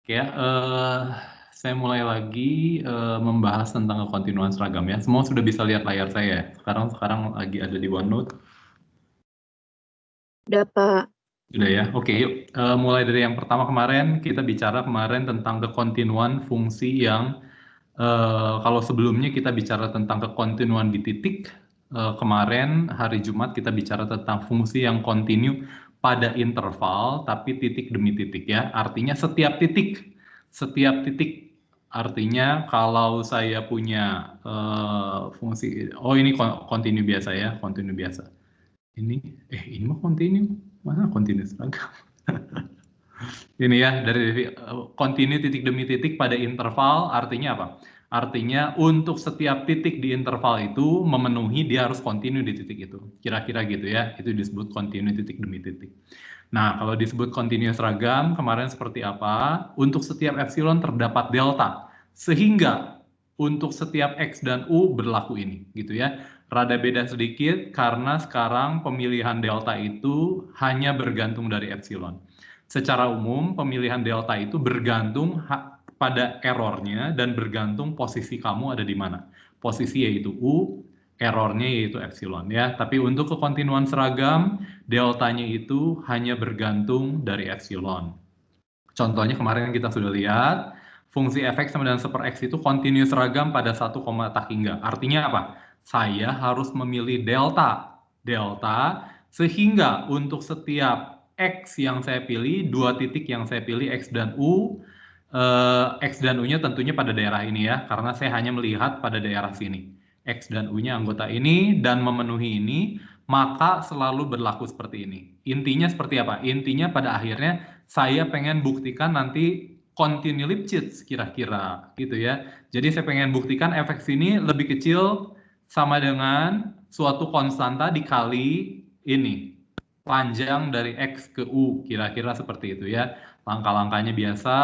Oke ya, saya mulai lagi membahas tentang kekontinuan seragam ya. Semua sudah bisa lihat layar saya. Sekarang lagi ada di OneNote. Udah, Pak. Udah ya, oke yuk. Mulai dari yang pertama kemarin, kita bicara kemarin tentang kekontinuan fungsi yang kalau sebelumnya kita bicara tentang kekontinuan di titik, kemarin hari Jumat kita bicara tentang fungsi yang kontinu pada interval, tapi titik demi titik ya. Artinya setiap titik. Artinya kalau saya punya fungsi, oh ini kontinu biasa ya, kontinu biasa. Ini mah kontinu, mana kontinu seragam? Ini ya, dari kontinu titik demi titik pada interval, artinya apa? Artinya untuk setiap titik di interval itu memenuhi, dia harus kontinu di titik itu. Kira-kira gitu ya, itu disebut kontinu titik demi titik. Nah, kalau disebut kontinu seragam, kemarin seperti apa? Untuk setiap epsilon terdapat delta. Sehingga untuk setiap X dan U berlaku ini, gitu ya. Rada beda sedikit karena sekarang pemilihan delta itu hanya bergantung dari epsilon. Secara umum, pemilihan delta itu bergantung pada errornya dan bergantung posisi kamu ada di mana. Posisi yaitu U, errornya yaitu epsilon ya. Tapi untuk kekontinuan seragam, deltanya itu hanya bergantung dari epsilon. Contohnya kemarin kita sudah lihat, fungsi fx sama dengan 1/x itu kontinu seragam pada satu koma tak hingga. Artinya apa? Saya harus memilih delta. Sehingga untuk setiap X yang saya pilih, dua titik yang saya pilih X dan U, X dan U-nya tentunya pada daerah ini ya, karena saya hanya melihat pada daerah sini. X dan U-nya anggota ini dan memenuhi ini, maka selalu berlaku seperti ini. Intinya seperti apa? Intinya pada akhirnya saya pengen buktikan nanti kontinu Lipschitz kira-kira gitu ya. Jadi saya pengen buktikan fx ini lebih kecil sama dengan suatu konstanta dikali ini, panjang dari X ke U, kira-kira seperti itu ya. Langkah-langkahnya biasa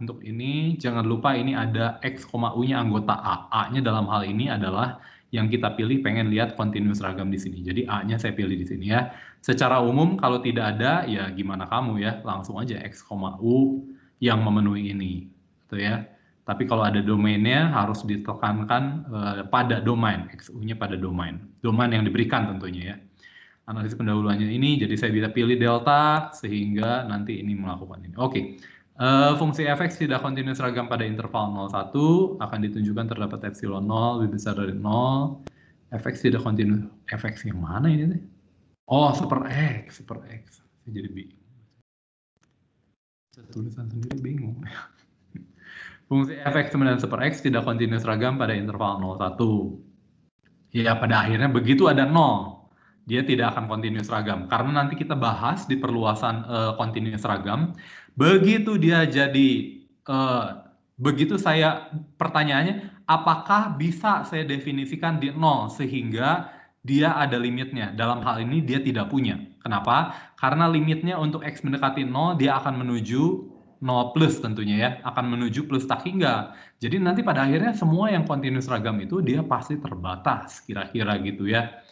untuk ini, jangan lupa ini ada X, U-nya anggota A. A-nya dalam hal ini adalah yang kita pilih pengen lihat kontinu seragam di sini. Jadi A-nya saya pilih di sini ya. Secara umum kalau tidak ada, ya gimana kamu ya, langsung aja X, U yang memenuhi ini. Gitu ya. Tapi kalau ada domainnya harus ditekankan pada domain, XU-nya pada domain. Domain yang diberikan tentunya ya. Analisis pendahuluannya ini, jadi saya bisa pilih delta sehingga nanti ini melakukan ini. Oke, fungsi fx tidak kontinu seragam pada interval 0,1 akan ditunjukkan terdapat epsilon 0 lebih besar dari 0. Fx tidak kontinu, fx yang mana ini nih? Oh, super X. Saya jadi bingung. Tulisan sendiri bingung. Fungsi fx sama dengan super X tidak kontinu seragam pada interval 0,1. Ya, pada akhirnya begitu ada 0. Dia tidak akan kontinu seragam. Karena nanti kita bahas di perluasan kontinu seragam. Begitu dia jadi, begitu saya, pertanyaannya, apakah bisa saya definisikan di 0 sehingga dia ada limitnya? Dalam hal ini dia tidak punya. Kenapa? Karena limitnya untuk X mendekati 0, dia akan menuju 0 plus tentunya ya. Akan menuju plus tak hingga. Jadi nanti pada akhirnya semua yang kontinu seragam itu dia pasti terbatas, kira-kira gitu ya.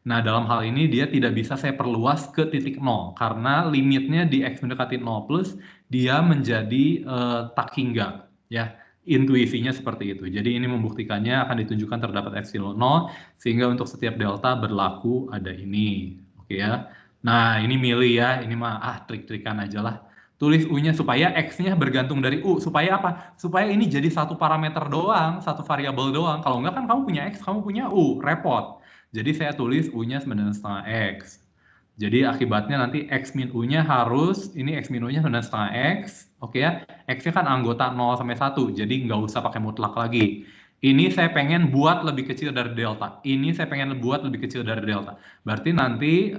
Nah, dalam hal ini dia tidak bisa saya perluas ke titik 0, karena limitnya di X mendekati 0 plus, dia menjadi tak hingga. Ya, intuisinya seperti itu. Jadi ini membuktikannya akan ditunjukkan terdapat epsilon 0, sehingga untuk setiap delta berlaku ada ini. Oke ya. Nah, ini milih ya, ini mah trik-trikan aja lah. Tulis U-nya supaya X-nya bergantung dari U. Supaya apa? Supaya ini jadi satu parameter doang, satu variabel doang. Kalau enggak kan kamu punya X, kamu punya U, repot. Jadi saya tulis U-nya sama dengan setengah X. Jadi akibatnya nanti X min U-nya harus, ini X min U-nya sama dengan setengah X. Oke ya, X-nya kan anggota 0 sampai 1, jadi nggak usah pakai mutlak lagi. Ini saya pengen buat lebih kecil dari delta. Ini saya pengen buat lebih kecil dari delta. Berarti nanti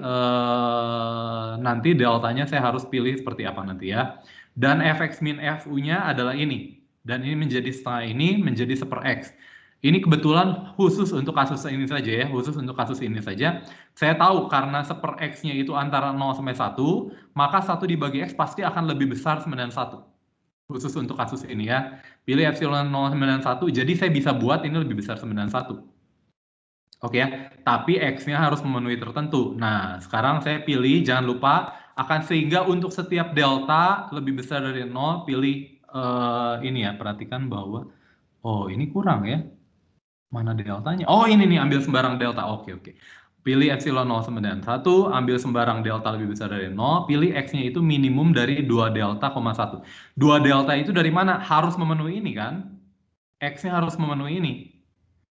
deltanya saya harus pilih seperti apa nanti ya. Dan fx min fu-nya adalah ini. Dan ini menjadi setengah ini menjadi 1/x. Ini kebetulan khusus untuk kasus ini saja ya, khusus untuk kasus ini saja. Saya tahu karena 1/x-nya itu antara 0 sampai 1, maka 1 dibagi X pasti akan lebih besar sama dengan 1. Khusus untuk kasus ini ya. Pilih epsilon 0 sama dengan 1, jadi saya bisa buat ini lebih besar sama dengan 1. Oke ya, tapi X-nya harus memenuhi tertentu. Nah, sekarang saya pilih, jangan lupa, akan sehingga untuk setiap delta lebih besar dari 0, pilih ini ya, perhatikan bahwa, oh ini kurang ya, mana deltanya? Oh ini nih, ambil sembarang delta, oke. Pilih epsilon 0 sama dengan 1, ambil sembarang delta lebih besar dari 0, pilih X-nya itu minimum dari 2 delta, 1. 2 delta itu dari mana? Harus memenuhi ini kan? X-nya harus memenuhi ini.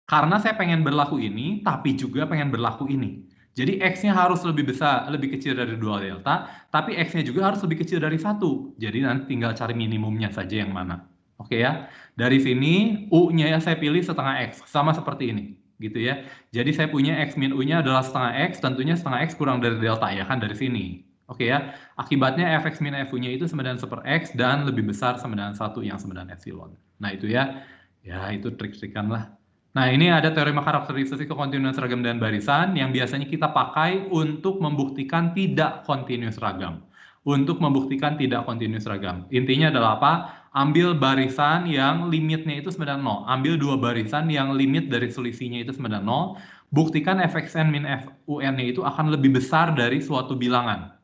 Karena saya pengen berlaku ini, tapi juga pengen berlaku ini. Jadi X-nya harus lebih besar, lebih kecil dari 2 delta, tapi X-nya juga harus lebih kecil dari 1. Jadi nanti tinggal cari minimumnya saja yang mana. Oke ya. Dari sini, U-nya ya saya pilih setengah X, sama seperti ini. Gitu ya. Jadi saya punya X min U-nya adalah setengah X, tentunya setengah X kurang dari delta ya kan, dari sini. Oke ya. Akibatnya Fx min Fu-nya itu sama dengan super X, dan lebih besar sama dengan 1 yang sama dengan epsilon. Nah itu ya. Ya itu trik-trikan lah. Nah, ini ada teorema karakteristik kekontinuan seragam dan barisan yang biasanya kita pakai untuk membuktikan tidak kontinus ragam. Untuk membuktikan tidak kontinus ragam. Intinya adalah apa? Ambil barisan yang limitnya itu sama dengan 0. Ambil dua barisan yang limit dari selisihnya itu sama dengan 0. Buktikan fxn min fun-nya itu akan lebih besar dari suatu bilangan.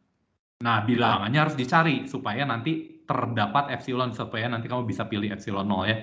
Nah, bilangannya harus dicari supaya nanti terdapat epsilon, supaya nanti kamu bisa pilih epsilon 0 ya.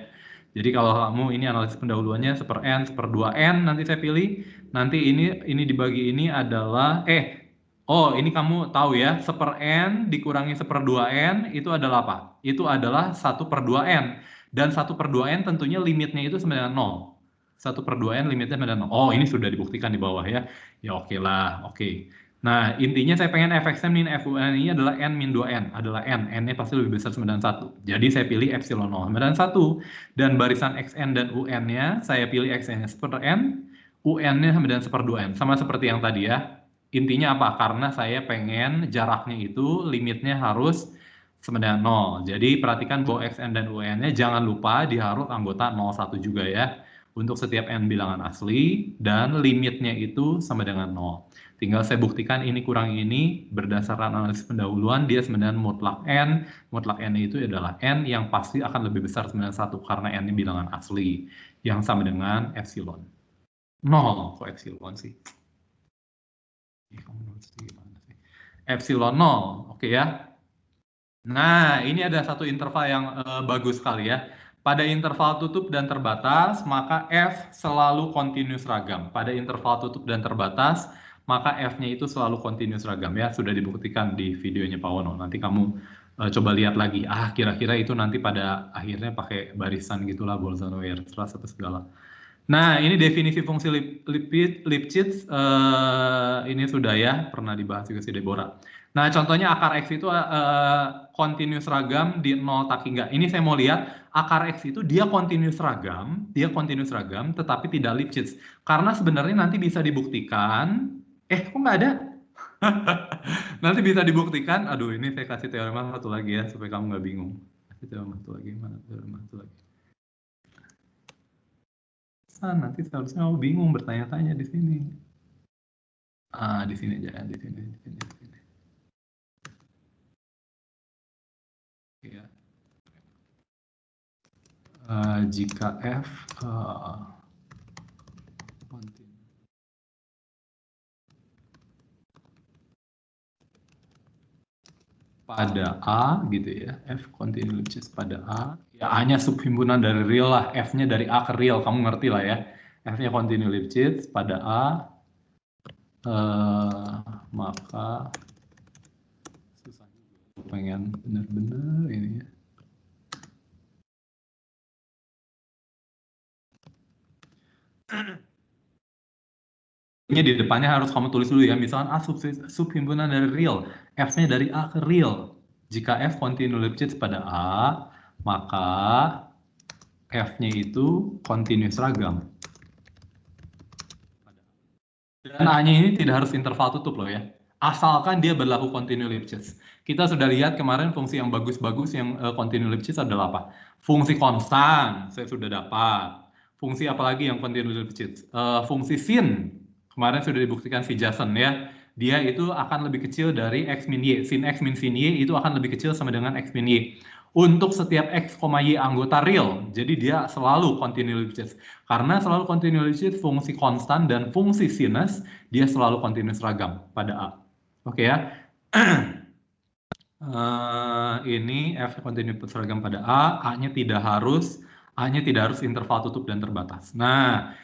Jadi kalau kamu ini analisis pendahuluannya seper n, seper 2n nanti saya pilih. Nanti ini dibagi ini adalah ini kamu tahu ya, seper n dikurangi seper 2n itu adalah apa? Itu adalah 1/2n. Dan 1/2n tentunya limitnya itu sama dengan 0. 1/2n limitnya sama dengan 0. Oh, ini sudah dibuktikan di bawah ya. Ya oke lah, oke. Nah, intinya saya pengen fxn min fun ini adalah n min 2n, adalah n. N-nya pasti lebih besar sama dengan 1. Jadi saya pilih epsilon 0 sama dengan 1. Dan barisan xn dan un-nya, saya pilih xn-nya seper n, un-nya sama dengan seper 2n. Sama seperti yang tadi ya. Intinya apa? Karena saya pengen jaraknya itu, limitnya harus sama dengan 0. Jadi perhatikan bahwa xn dan un-nya jangan lupa dia harus anggota 0,1 juga ya. Untuk setiap n bilangan asli, dan limitnya itu sama dengan 0. Tinggal saya buktikan ini kurang ini, berdasarkan analisis pendahuluan, dia sama dengan mutlak n. Mutlak n itu adalah n yang pasti akan lebih besar sama dengan 1, karena n ini bilangan asli, yang sama dengan epsilon. 0, kok epsilon sih? Epsilon 0, oke ya. Nah, ini ada satu interval yang bagus sekali ya. Pada interval tutup dan terbatas, maka F selalu kontinus ragam. Pada interval tutup dan terbatas, maka F-nya itu selalu kontinus ragam ya. Sudah dibuktikan di videonya Pak Wono. Nanti kamu coba lihat lagi. Kira-kira itu nanti pada akhirnya pakai barisan gitulah, Bolzano-Weierstrass apa segala. Nah, ini definisi fungsi Lipschitz. Ini sudah ya, pernah dibahas juga si Deborah. Nah, contohnya akar X itu kontinus ragam di 0 tak hingga. Ini saya mau lihat akar X itu dia kontinus ragam, tetapi tidak Lipschitz. Karena sebenarnya nanti bisa dibuktikan, kok nggak ada? Nanti bisa dibuktikan, aduh ini saya kasih teorema satu lagi ya, supaya kamu nggak bingung. Kasih teorema satu lagi, mana teorema satu lagi? Nanti seharusnya kamu bingung bertanya-tanya di sini. Di sini aja, di sini. Ya. Jika F pada A gitu ya, F continue Lipschitz pada A, ya A-nya subhimpunan dari real lah, F-nya dari A ke real, kamu ngerti lah ya. F-nya continue Lipschitz pada A, maka susah juga, pengen bener-bener ini ya. Ini di depannya harus kamu tulis dulu ya, misalkan A subhimpunan dari real, F-nya dari A ke real. Jika F continue Lipschitz pada A, maka F-nya itu continuous ragam. Dan A-nya ini tidak harus interval tutup loh ya. Asalkan dia berlaku continue Lipschitz. Kita sudah lihat kemarin fungsi yang bagus-bagus yang continue Lipschitz adalah apa? Fungsi konstan, saya sudah dapat. Fungsi apa lagi yang continue Lipschitz? Fungsi sin. Kemarin sudah dibuktikan si Jason ya. Dia itu akan lebih kecil dari X min Y. Sin X min sin Y itu akan lebih kecil sama dengan X min Y. Untuk setiap X, Y anggota real, jadi dia selalu continuous Lipschitz. Karena selalu continuous Lipschitz, fungsi konstan dan fungsi sinus, dia selalu continuous ragam pada A. Oke ya. Ini F continuous ragam pada A-nya tidak harus interval tutup dan terbatas. Nah,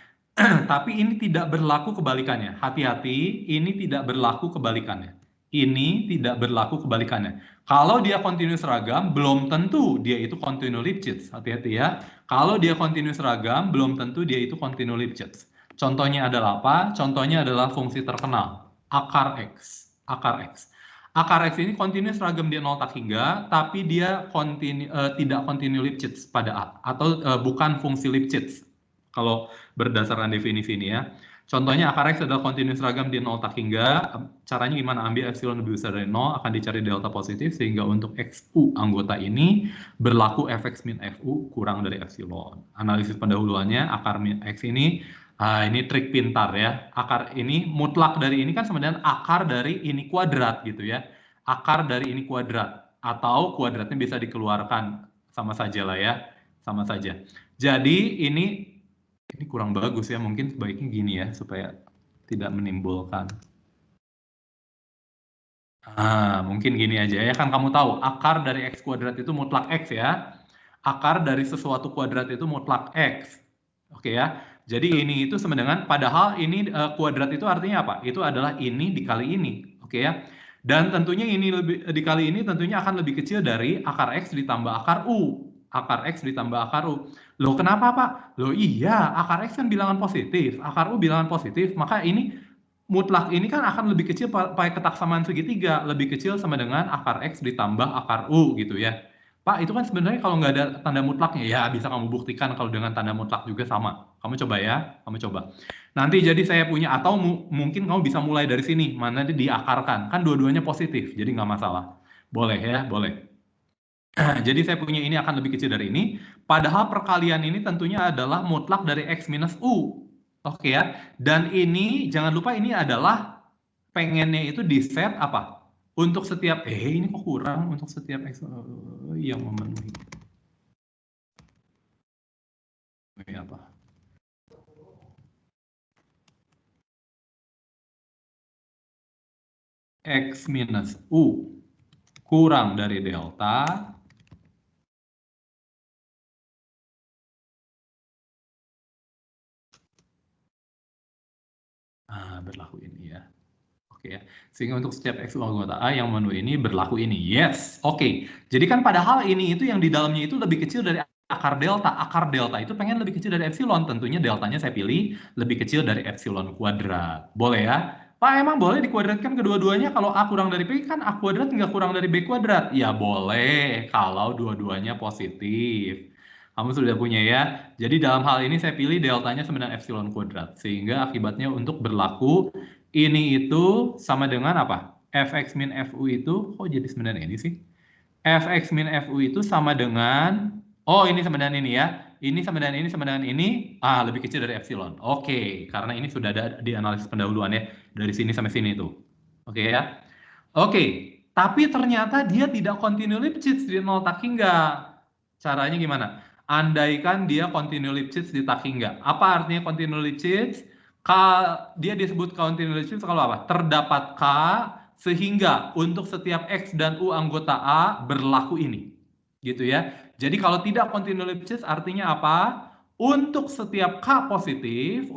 tapi ini tidak berlaku kebalikannya. Hati-hati, ini tidak berlaku kebalikannya. Ini tidak berlaku kebalikannya. Kalau dia continuous ragam, belum tentu dia itu continuous Lipschitz. Hati-hati ya. Kalau dia continuous ragam, belum tentu dia itu continuous Lipschitz. Contohnya adalah apa? Contohnya adalah fungsi terkenal, akar X. Akar X. Akar X ini continuous ragam dia 0 tak hingga, tapi dia tidak continuous Lipschitz pada A. Atau bukan fungsi Lipschitz. Kalau berdasarkan definisi ini ya. Contohnya akar X adalah continuous ragam di 0 tak hingga. Caranya gimana? Ambil epsilon lebih besar dari 0, akan dicari delta positif, sehingga untuk XU anggota ini berlaku Fx min Fu kurang dari epsilon. Analisis pendahuluannya, akar min X ini trik pintar ya. Akar ini mutlak dari ini kan sebenarnya akar dari ini kuadrat gitu ya. Akar dari ini kuadrat. Atau kuadratnya bisa dikeluarkan. Sama saja lah ya. Sama saja. Jadi ini kurang bagus ya, mungkin sebaiknya gini ya, supaya tidak menimbulkan. Mungkin gini aja ya, kan kamu tahu akar dari X kuadrat itu mutlak X ya. Akar dari sesuatu kuadrat itu mutlak X. Oke ya, jadi ini itu sama dengan, padahal ini kuadrat itu artinya apa? Itu adalah ini dikali ini, oke ya. Dan tentunya ini dikali ini tentunya akan lebih kecil dari akar X ditambah akar U. Akar X ditambah akar U. Loh kenapa Pak? Loh iya, akar X kan bilangan positif, akar U bilangan positif, maka ini mutlak ini kan akan lebih kecil pakai ketaksamaan segitiga, lebih kecil sama dengan akar X ditambah akar U gitu ya. Pak, itu kan sebenarnya kalau nggak ada tanda mutlaknya, ya bisa kamu buktikan kalau dengan tanda mutlak juga sama. Kamu coba ya, kamu coba. Nanti jadi saya punya, atau mungkin kamu bisa mulai dari sini, mana diakarkan. Kan dua-duanya positif, jadi nggak masalah. Boleh ya, boleh. Jadi saya punya ini akan lebih kecil dari ini, padahal perkalian ini tentunya adalah mutlak dari X minus U. Oke ya, dan ini jangan lupa ini adalah pengennya itu di set apa? Untuk setiap, ini kok kurang untuk setiap X yang memenuhi. Ini apa? X minus U kurang dari delta berlaku ini ya. Oke ya. Sehingga untuk setiap X anggota A yang memenuhi ini berlaku ini. Yes. Oke. Jadi kan padahal ini itu yang di dalamnya itu lebih kecil dari akar delta. Akar delta itu pengen lebih kecil dari epsilon. Tentunya deltanya saya pilih lebih kecil dari epsilon kuadrat. Boleh ya? Pak, emang boleh dikuadratkan kedua-duanya? Kalau A kurang dari B, kan A kuadrat nggak kurang dari B kuadrat. Ya boleh, kalau dua-duanya positif. Kamu sudah punya ya. Jadi dalam hal ini saya pilih deltanya sama dengan epsilon kuadrat. Sehingga akibatnya untuk berlaku ini itu sama dengan apa? Fx min Fu itu, kok jadi sebenarnya ini sih? Fx min Fu itu sama dengan, ini sama dengan ini ya. Ini sama dengan ini, sama dengan ini, lebih kecil dari epsilon. Oke, karena ini sudah ada di analisis pendahuluan ya. Dari sini sampai sini itu. Oke ya. Oke, tapi ternyata dia tidak continue Lipschitz di 0 tak hingga. Caranya gimana? Andaikan dia continue Lipschitz di tak hingga. Apa artinya continue Lipschitz? Dia disebut continue Lipschitz kalau apa? Terdapat K sehingga untuk setiap X dan U anggota A berlaku ini. Gitu ya. Jadi kalau tidak continue Lipschitz artinya apa? Untuk setiap K positif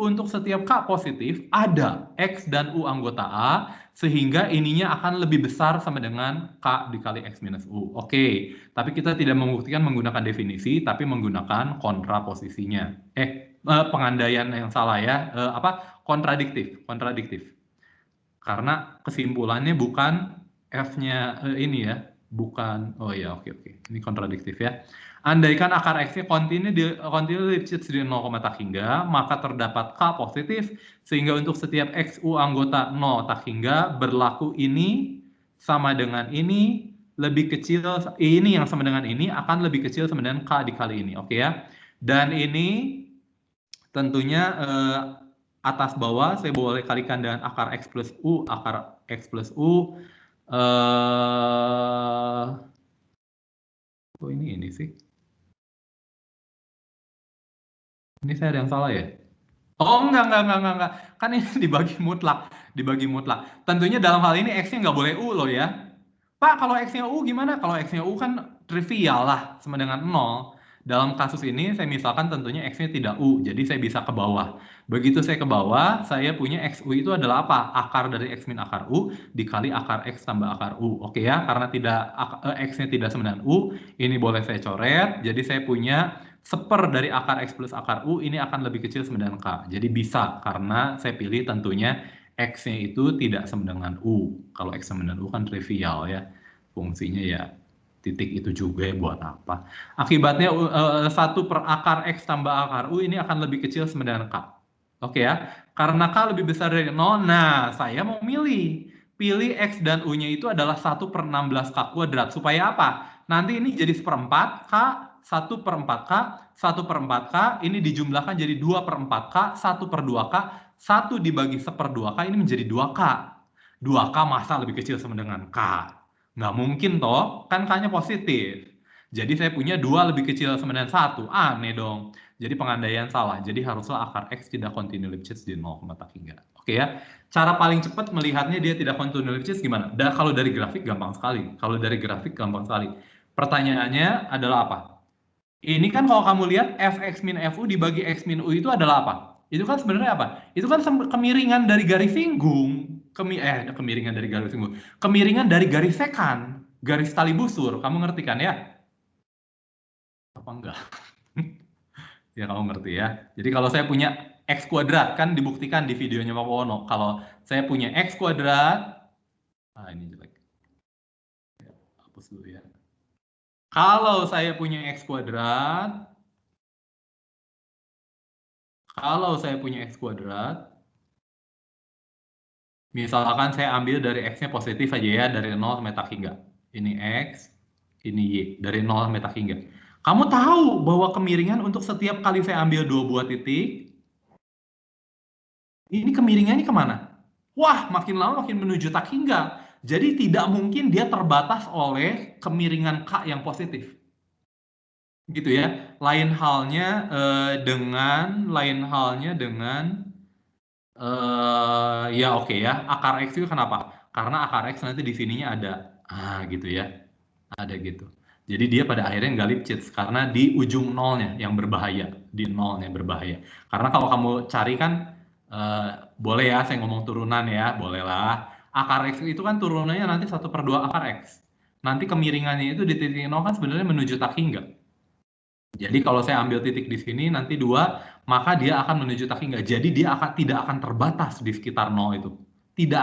ada X dan U anggota A, sehingga ininya akan lebih besar sama dengan K dikali X minus U. Oke, tapi kita tidak membuktikan menggunakan definisi, tapi menggunakan kontraposisinya. Pengandaian yang salah ya, kontradiktif. Karena kesimpulannya bukan F-nya ini ya, bukan, oke. Ini kontradiktif ya. Andaikan akar X-nya continue Lipschitz di 0, tak hingga, maka terdapat K positif, sehingga untuk setiap XU anggota 0 tak hingga berlaku ini sama dengan ini, lebih kecil, ini yang sama dengan ini akan lebih kecil sama dengan K dikali ini, oke ya. Dan ini tentunya atas bawah saya boleh kalikan dengan akar X plus U, Oh ini sih. Ini saya ada yang salah ya? Oh enggak. Kan ini dibagi mutlak. Tentunya dalam hal ini X-nya nggak boleh U loh ya. Pak, kalau X-nya U gimana? Kalau X-nya U kan trivial lah, sama dengan 0. Dalam kasus ini, saya misalkan tentunya X-nya tidak U, jadi saya bisa ke bawah. Begitu saya ke bawah, saya punya XU itu adalah apa? Akar dari X min akar U dikali akar X tambah akar U. Oke ya, karena X-nya tidak sama dengan U, ini boleh saya coret, jadi saya punya seper dari akar X plus akar U, ini akan lebih kecil sama dengan K. Jadi bisa, karena saya pilih tentunya X-nya itu tidak sama dengan U. Kalau X sama dengan U kan trivial ya. Fungsinya ya titik itu juga ya buat apa. Akibatnya 1 per akar X tambah akar U ini akan lebih kecil sama dengan K. Oke ya. Karena K lebih besar dari 0, nah saya mau milih. Pilih X dan U-nya itu adalah 1 per 16 K kuadrat. Supaya apa? Nanti ini jadi seperempat K, 1 per 4K, 1 per 4K, ini dijumlahkan jadi 2 per 4K, 1 per 2K, 1 dibagi 1/2K ini menjadi 2K. 2K masa lebih kecil sama dengan K? Nggak mungkin toh, kan K-nya positif. Jadi saya punya 2 lebih kecil sama dengan 1, aneh dong. Jadi pengandaian salah, jadi haruslah akar X tidak kontinu Lipschitz di 0, tak hingga. Oke ya, cara paling cepat melihatnya dia tidak kontinu Lipschitz gimana? Kalau dari grafik gampang sekali. Pertanyaannya adalah apa? Ini kan kalau kamu lihat Fx min Fu dibagi X min U itu adalah apa? Itu kan sebenarnya apa? Itu kan kemiringan dari garis singgung. Kemiringan dari garis singgung. Kemiringan dari garis sekan. Garis tali busur. Kamu ngerti kan ya? Apa enggak? Ya kamu ngerti ya. Jadi kalau saya punya X kuadrat, kan dibuktikan di videonya Pak Wono. Kalau saya punya X kuadrat, ini jelek. Hapus dulu ya. Kalau saya punya X kuadrat, misalkan saya ambil dari X-nya positif aja ya, dari 0 sampai tak hingga. Ini X, ini Y, dari 0 sampai tak hingga. Kamu tahu bahwa kemiringan untuk setiap kali saya ambil 2 buah titik, ini kemiringannya kemana? Wah, makin lama makin menuju tak hingga. Jadi tidak mungkin dia terbatas oleh kemiringan K yang positif. Gitu ya. Lain halnya dengan ya oke ya, akar X itu kenapa? Karena akar X nanti di sininya ada. Gitu ya. Ada gitu. Jadi dia pada akhirnya nggak Lipschitz karena di ujung nolnya yang berbahaya, di nolnya berbahaya. Karena kalau kamu cari kan boleh ya saya ngomong turunan ya, bolehlah. Akar X itu kan turunannya nanti 1/2 akar X. Nanti kemiringannya itu di titik nol kan sebenarnya menuju tak hingga. Jadi kalau saya ambil titik di sini nanti 2, maka dia akan menuju tak hingga. Jadi dia tidak akan terbatas di sekitar 0 itu. Tidak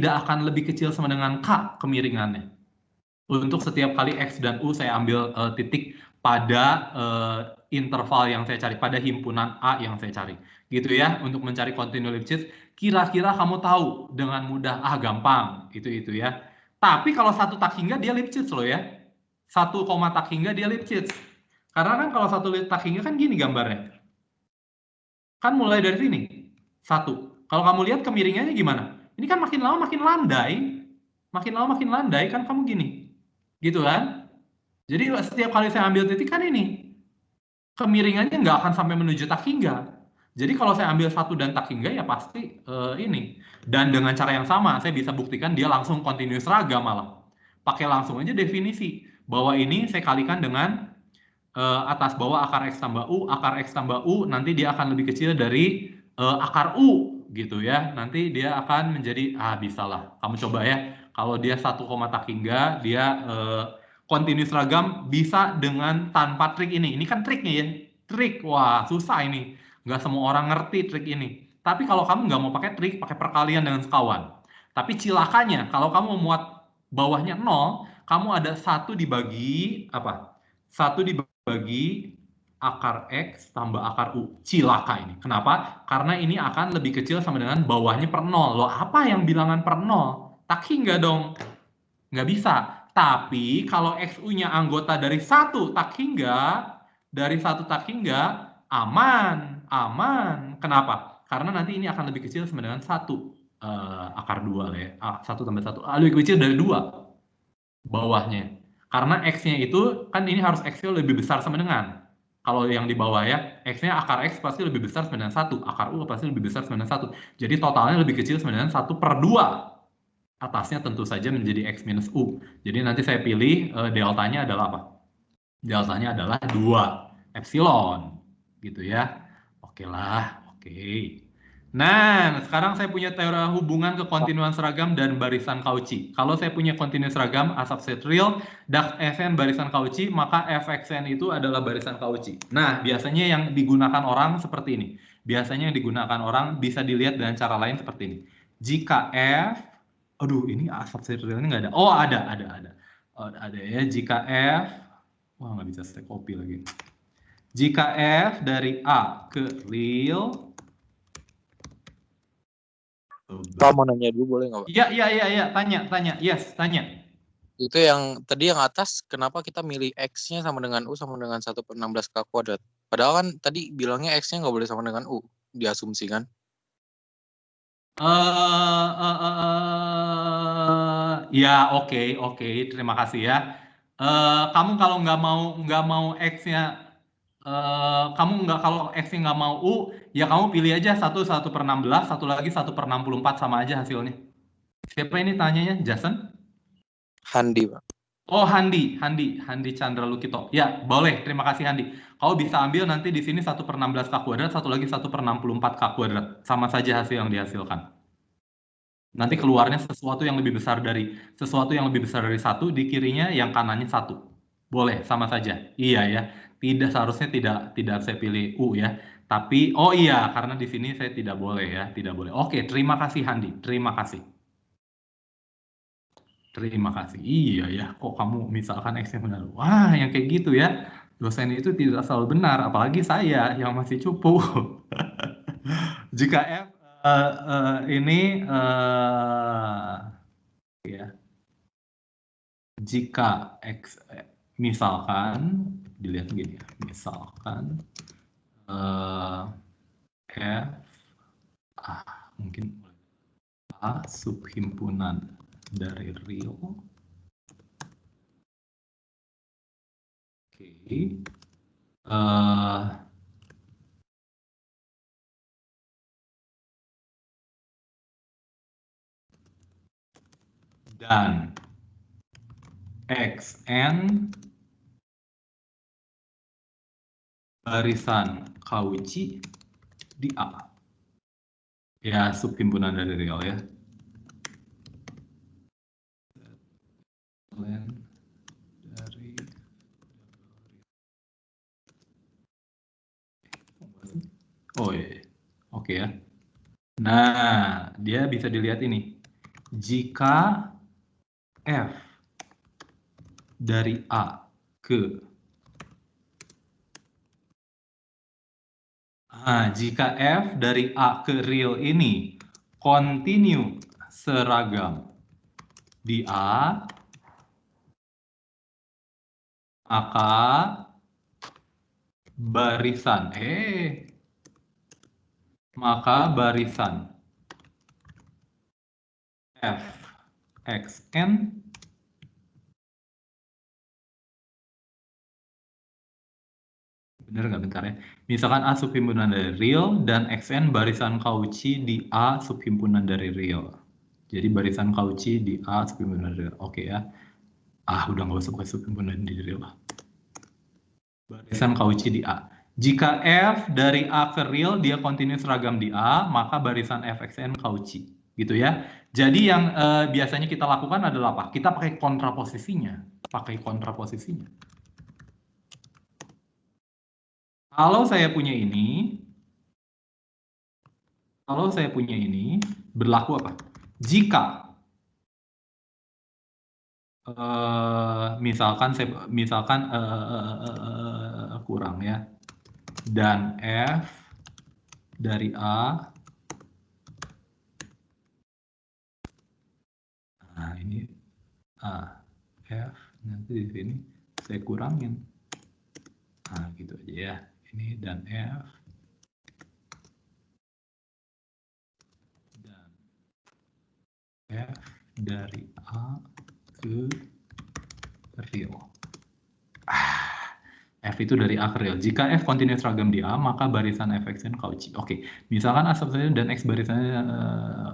akan lebih kecil sama dengan K kemiringannya. Untuk setiap kali X dan U saya ambil titik pada interval yang saya cari, pada himpunan A yang saya cari. Gitu ya, untuk mencari kontinu Lipschitz. Kira-kira kamu tahu dengan mudah, gampang, itu ya. Tapi kalau 1 tak hingga dia Lipschitz loh ya. 1 koma tak hingga dia Lipschitz. Karena kan kalau 1 tak hingga kan gini gambarnya. Kan mulai dari sini. 1. Kalau kamu lihat kemiringannya gimana? Ini kan makin lama makin landai. Makin lama makin landai kan kamu gini. Gitu kan? Jadi setiap kali saya ambil titik kan ini. Kemiringannya nggak akan sampai menuju tak hingga. Jadi kalau saya ambil 1 dan tak hingga ya pasti ini. Dan dengan cara yang sama saya bisa buktikan dia langsung continuous ragam malah. Pakai langsung aja definisi. Bahwa ini saya kalikan dengan atas bawah akar X tambah U, nanti dia akan lebih kecil dari akar U gitu ya. Nanti dia akan menjadi bisa lah. Kamu coba ya. Kalau dia 1, tak hingga dia continuous ragam bisa dengan tanpa trik ini. Ini kan triknya ya. Trik, wah susah ini. Nggak semua orang ngerti trik ini. Tapi kalau kamu nggak mau pakai trik, pakai perkalian dengan sekawan. Tapi cilakanya, kalau kamu memuat bawahnya 0, kamu ada 1 dibagi apa? 1 dibagi akar X tambah akar U. Cilaka ini. Kenapa? Karena ini akan lebih kecil sama dengan bawahnya per 0. Loh, apa yang bilangan per 0? Tak hingga dong. Nggak bisa. Tapi kalau XU-nya anggota dari 1 tak hingga, aman. Kenapa? Karena nanti ini akan lebih kecil sama dengan 1 akar 2 lah ya. 1 tambah 1. Lebih kecil dari 2 bawahnya. Karena X-nya itu, kan ini harus X-nya lebih besar sama dengan. Kalau yang di bawah ya, X-nya akar X pasti lebih besar sama dengan 1. Akar U pasti lebih besar sama dengan 1. Jadi totalnya lebih kecil sama dengan 1/2. Atasnya tentu saja menjadi X minus U. Jadi nanti saya pilih deltanya adalah apa? Deltanya adalah 2 epsilon. Gitu ya. Oke lah, oke. Nah, sekarang saya punya teori hubungan kekontinuan seragam dan barisan Cauchy. Kalau saya punya kontinu seragam A subset real, dak Fn barisan Cauchy, maka Fxn itu adalah barisan Cauchy. Nah, biasanya yang digunakan orang seperti ini. Biasanya yang digunakan orang bisa dilihat dengan cara lain seperti ini. Jika F, aduh ini A subset real ini nggak ada. Oh, ada. Oh, ada ya. Jika F, wah nggak bisa saya copy lagi. Jika F dari A ke real, Pak mau nanya dulu boleh nggak Pak? Iya, tanya, yes, tanya. Itu yang tadi yang atas, kenapa kita milih X-nya sama dengan U sama dengan 1/16 kuadrat? Padahal kan tadi bilangnya X-nya nggak boleh sama dengan U, diasumsikan. Ya, oke, terima kasih ya. Kamu kalau nggak mau X-nya, kamu nggak kalau X-nya nggak mau U, ya kamu pilih aja 1/16, satu lagi 1/64 sama aja hasilnya. Siapa ini tanyanya? Jason? Handi Pak. Oh, Handi Chandra Lukito. Ya, boleh. Terima kasih Handi. Kau bisa ambil nanti di sini 1/16 K kuadrat, satu lagi 1/64 K kuadrat. Sama saja hasil yang dihasilkan. Nanti keluarnya sesuatu yang lebih besar dari satu, di kirinya yang kanannya 1. Boleh, sama saja. Iya ya. Tidak seharusnya tidak saya pilih U ya. Tapi oh iya, karena di sini saya tidak boleh ya, tidak boleh. Oke, terima kasih Handi. Terima kasih. Terima kasih. Iya ya, kok kamu misalkan X-nya benar. Wah, yang kayak gitu ya. Dosen itu tidak selalu benar, apalagi saya yang masih cupu. Jika F ini ya, jika X misalkan dilihat begini ya, misalkan F mungkin A subhimpunan dari real. Oke. Dan Xn barisan Cauchy di A. Ya, subhimpunan dari real ya. Dari oh iya. Oke ya. Nah, dia bisa dilihat ini. Jika F dari A ke jika F dari A ke real ini kontinu seragam di A, maka barisan F Xn bener nggak bentar ya? Misalkan A subhimpunan dari real dan Xn barisan Cauchy di A subhimpunan dari real. Jadi barisan Cauchy di A subhimpunan dari real. Oke ya. Udah nggak usah pakai subhimpunan dari real. Barisan Cauchy di A. Jika F dari A ke real dia kontinu seragam di A, maka barisan Fxn Cauchy. Gitu ya. Jadi yang biasanya kita lakukan adalah apa? Kita pakai kontraposisinya. Kalau saya punya ini, berlaku apa? Jika misalkan kurang ya, dan F dari A, nah ini F nanti di sini saya kurangin, gitu aja ya, ini dan F dari A ke Real. F itu dari A ke real. Jika F continuous ragam di A, maka barisan Fxn Cauchy. Oke, misalkan A subset dan X barisannya,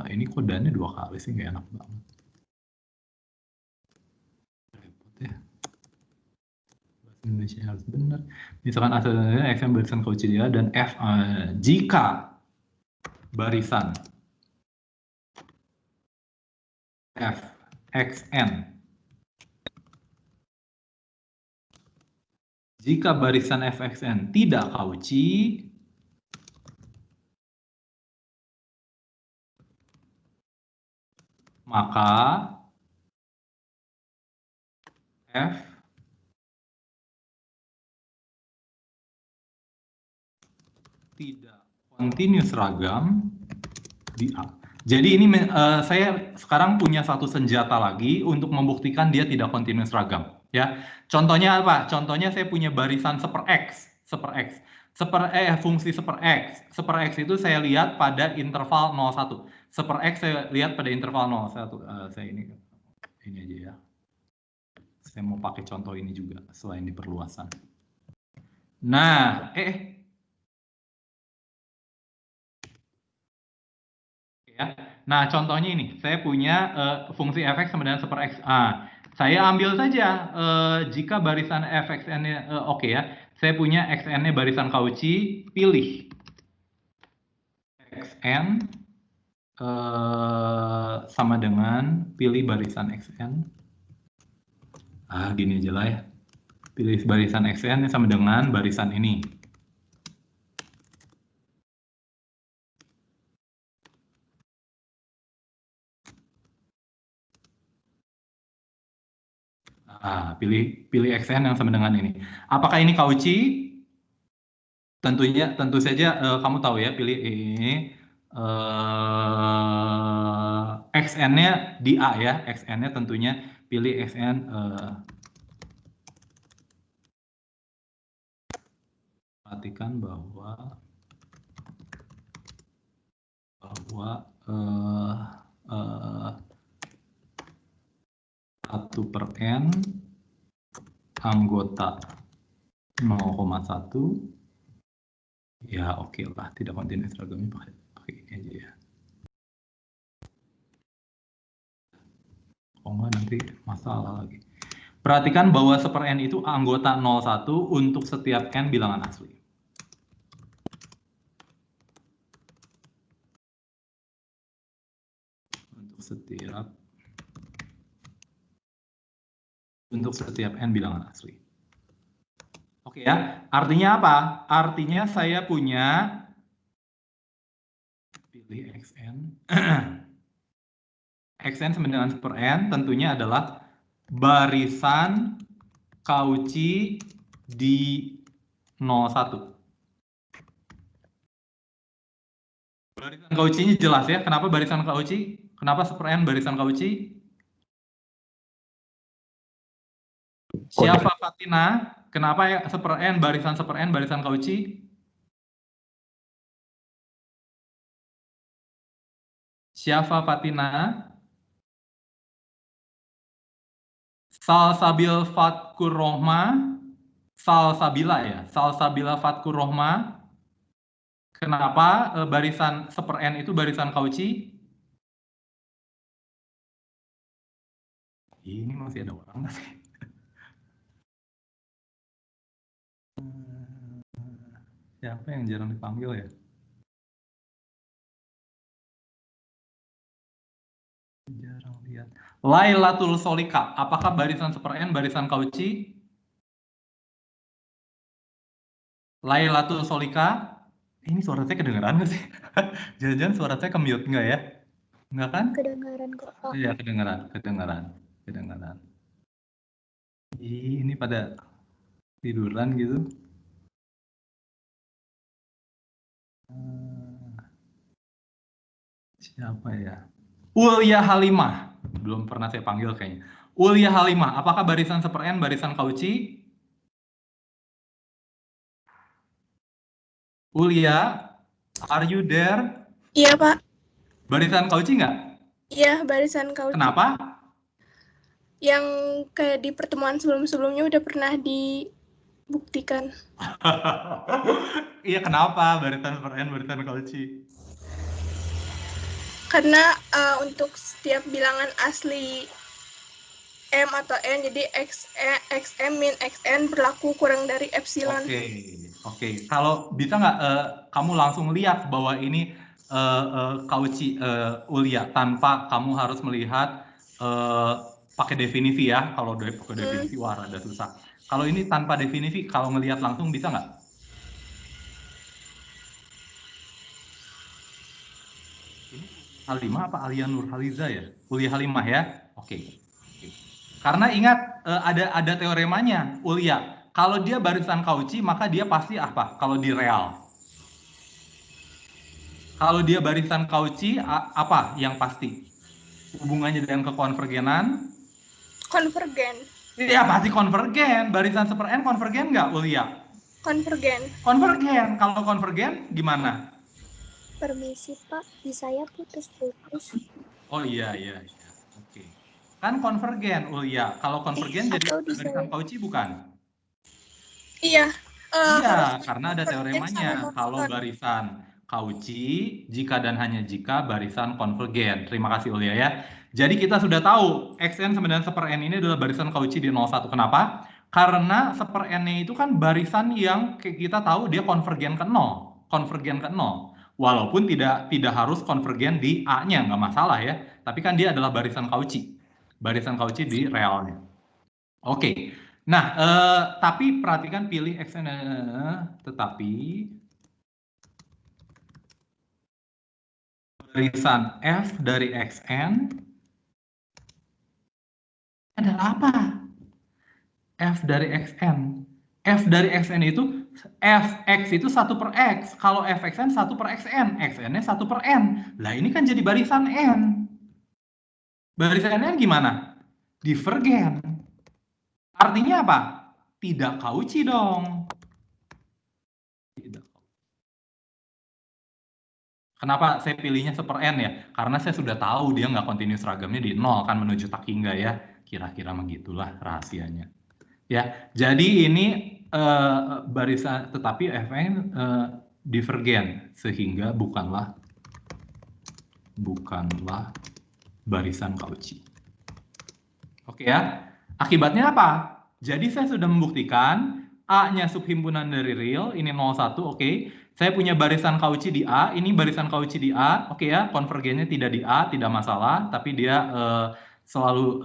ini kodanya 2 kali sih, nggak enak banget. Repot ya. Bahasa Indonesia harus benar. Misalkan A subset Xn barisan Cauchy di A dan F, jika barisan F Xn, jika barisan Fxn tidak Cauchy, maka F tidak continuous ragam di A. Jadi ini saya sekarang punya satu senjata lagi untuk membuktikan dia tidak continuous ragam. Ya, contohnya apa? Contohnya saya punya barisan seper X. Fungsi seper X itu saya lihat pada interval 0,1. Seper X saya lihat pada interval 0,1. Saya ini aja ya. Saya mau pakai contoh ini juga selain di perluasan. Nah, ya. Nah, contohnya ini, saya punya fungsi fx sama dengan seper x. Saya ambil saja jika barisan fxn-nya oke ya. Saya punya xn-nya barisan Cauchy, pilih xn sama dengan pilih barisan xn. Gini aja lah ya. Pilih barisan xn sama dengan barisan ini. Pilih xn yang sama dengan ini. Apakah ini Cauchy? Tentu saja kamu tahu ya, pilih ini xn-nya di A ya, xn-nya tentunya pilih xn perhatikan bahwa 1/n anggota 0,1 ya oke lah, tidak continuous ragamnya pakai ini aja ya. Oh enggak, nanti masalah lagi. Perhatikan bahwa seper n itu anggota 0,1 untuk setiap n bilangan asli. Untuk setiap n bilangan asli. Oke ya, artinya apa? Artinya saya punya pilih xn. xn sama dengan seper n tentunya adalah barisan Cauchy di 0,1. Barisan Cauchy-nya jelas ya. Kenapa barisan Cauchy? Kenapa seper n barisan Cauchy? Siapa Fatina? Kenapa ya seper n barisan Cauchy? Siapa Fatina? Salsabil Fatkur Rohma, Salsabila ya, Salsabila Fatkur Rohma. Kenapa barisan seper n itu barisan Cauchy? Ini masih ada orang nggak sih? Siapa yang jarang dipanggil ya? Jarang lihat. Lailatul Solika, apakah barisan seper n barisan Cauchy? Lailatul Solika, ini suara saya kedengeran nggak sih? Jangan-jangan suara saya ke-mute nggak ya? Nggak kan? Kedengaran kok, Pak. Iya, kedengeran. Ini pada tiduran gitu. Siapa ya? Ulia Halimah. Belum pernah saya panggil kayaknya. Ulia Halimah, apakah barisan seper n barisan Cauchy? Ulia, are you there? Iya, Pak. Barisan Cauchy nggak? Iya, barisan Cauchy. Kenapa? Yang kayak di pertemuan sebelum-sebelumnya udah pernah dibuktikan. Iya, kenapa barisan super N, barisan Cauchy? Karena untuk setiap bilangan asli M atau N, jadi XM min XN berlaku kurang dari epsilon. Oke. Kalau bisa nggak kamu langsung lihat bahwa ini Cauchy, Ulia, tanpa kamu harus melihat pakai definisi ya. Kalau pakai definisi, wah rada susah. Kalau ini tanpa definisi, kalau ngelihat langsung bisa nggak? Ini Halimah apa Alia Nurhaliza ya? Ulia Halimah ya? Oke. Karena ingat ada teoremanya, Ulia. Kalau dia barisan Cauchy, maka dia pasti apa? Kalau di real. Kalau dia barisan Cauchy, apa yang pasti? Hubungannya dengan kekonvergenan? Konvergen. Iya, pasti konvergen. Barisan super N konvergen nggak, Ulia? Konvergen. Konvergen. Kalau konvergen, gimana? Permisi Pak, di saya putus-putus. Oh iya. Oke. Kan konvergen, Ulia. Kalau konvergen jadi atau di barisan saya. Cauchy bukan? Iya. Iya, karena ada konvergen sama teoremanya. Kalau monoton. barisan Cauchy, jika dan hanya jika barisan konvergen. Terima kasih Ulia ya. Jadi kita sudah tahu Xn sama dengan seper N ini adalah barisan Cauchy di 01. Kenapa? Karena seper N-nya itu kan barisan yang kita tahu dia konvergen ke 0. Konvergen ke 0. Walaupun tidak harus konvergen di A-nya, nggak masalah ya. Tapi kan dia adalah barisan Cauchy. Barisan Cauchy di realnya. Oke. Nah, tapi perhatikan pilih Xn, tetapi barisan F dari Xn adalah apa? F dari Xn. F dari Xn itu, Fx itu 1 per X. Kalau Fxn 1 per Xn. Xn-nya 1 per N. Lah ini kan jadi barisan N. Barisan N gimana? Divergen. Artinya apa? Tidak Cauchy dong. Kenapa saya pilihnya super N ya? Karena saya sudah tahu dia nggak continuous ragamnya di 0 kan menuju tak hingga ya. Kira-kira begitulah rahasianya. Ya, jadi ini barisan, tetapi Fn divergen sehingga bukanlah barisan Cauchy. Oke ya. Akibatnya apa? Jadi saya sudah membuktikan A-nya subhimpunan dari real, ini 01, oke. Saya punya barisan Cauchy di A, ini barisan Cauchy di A, oke ya. Konvergennya tidak di A, tidak masalah, tapi dia selalu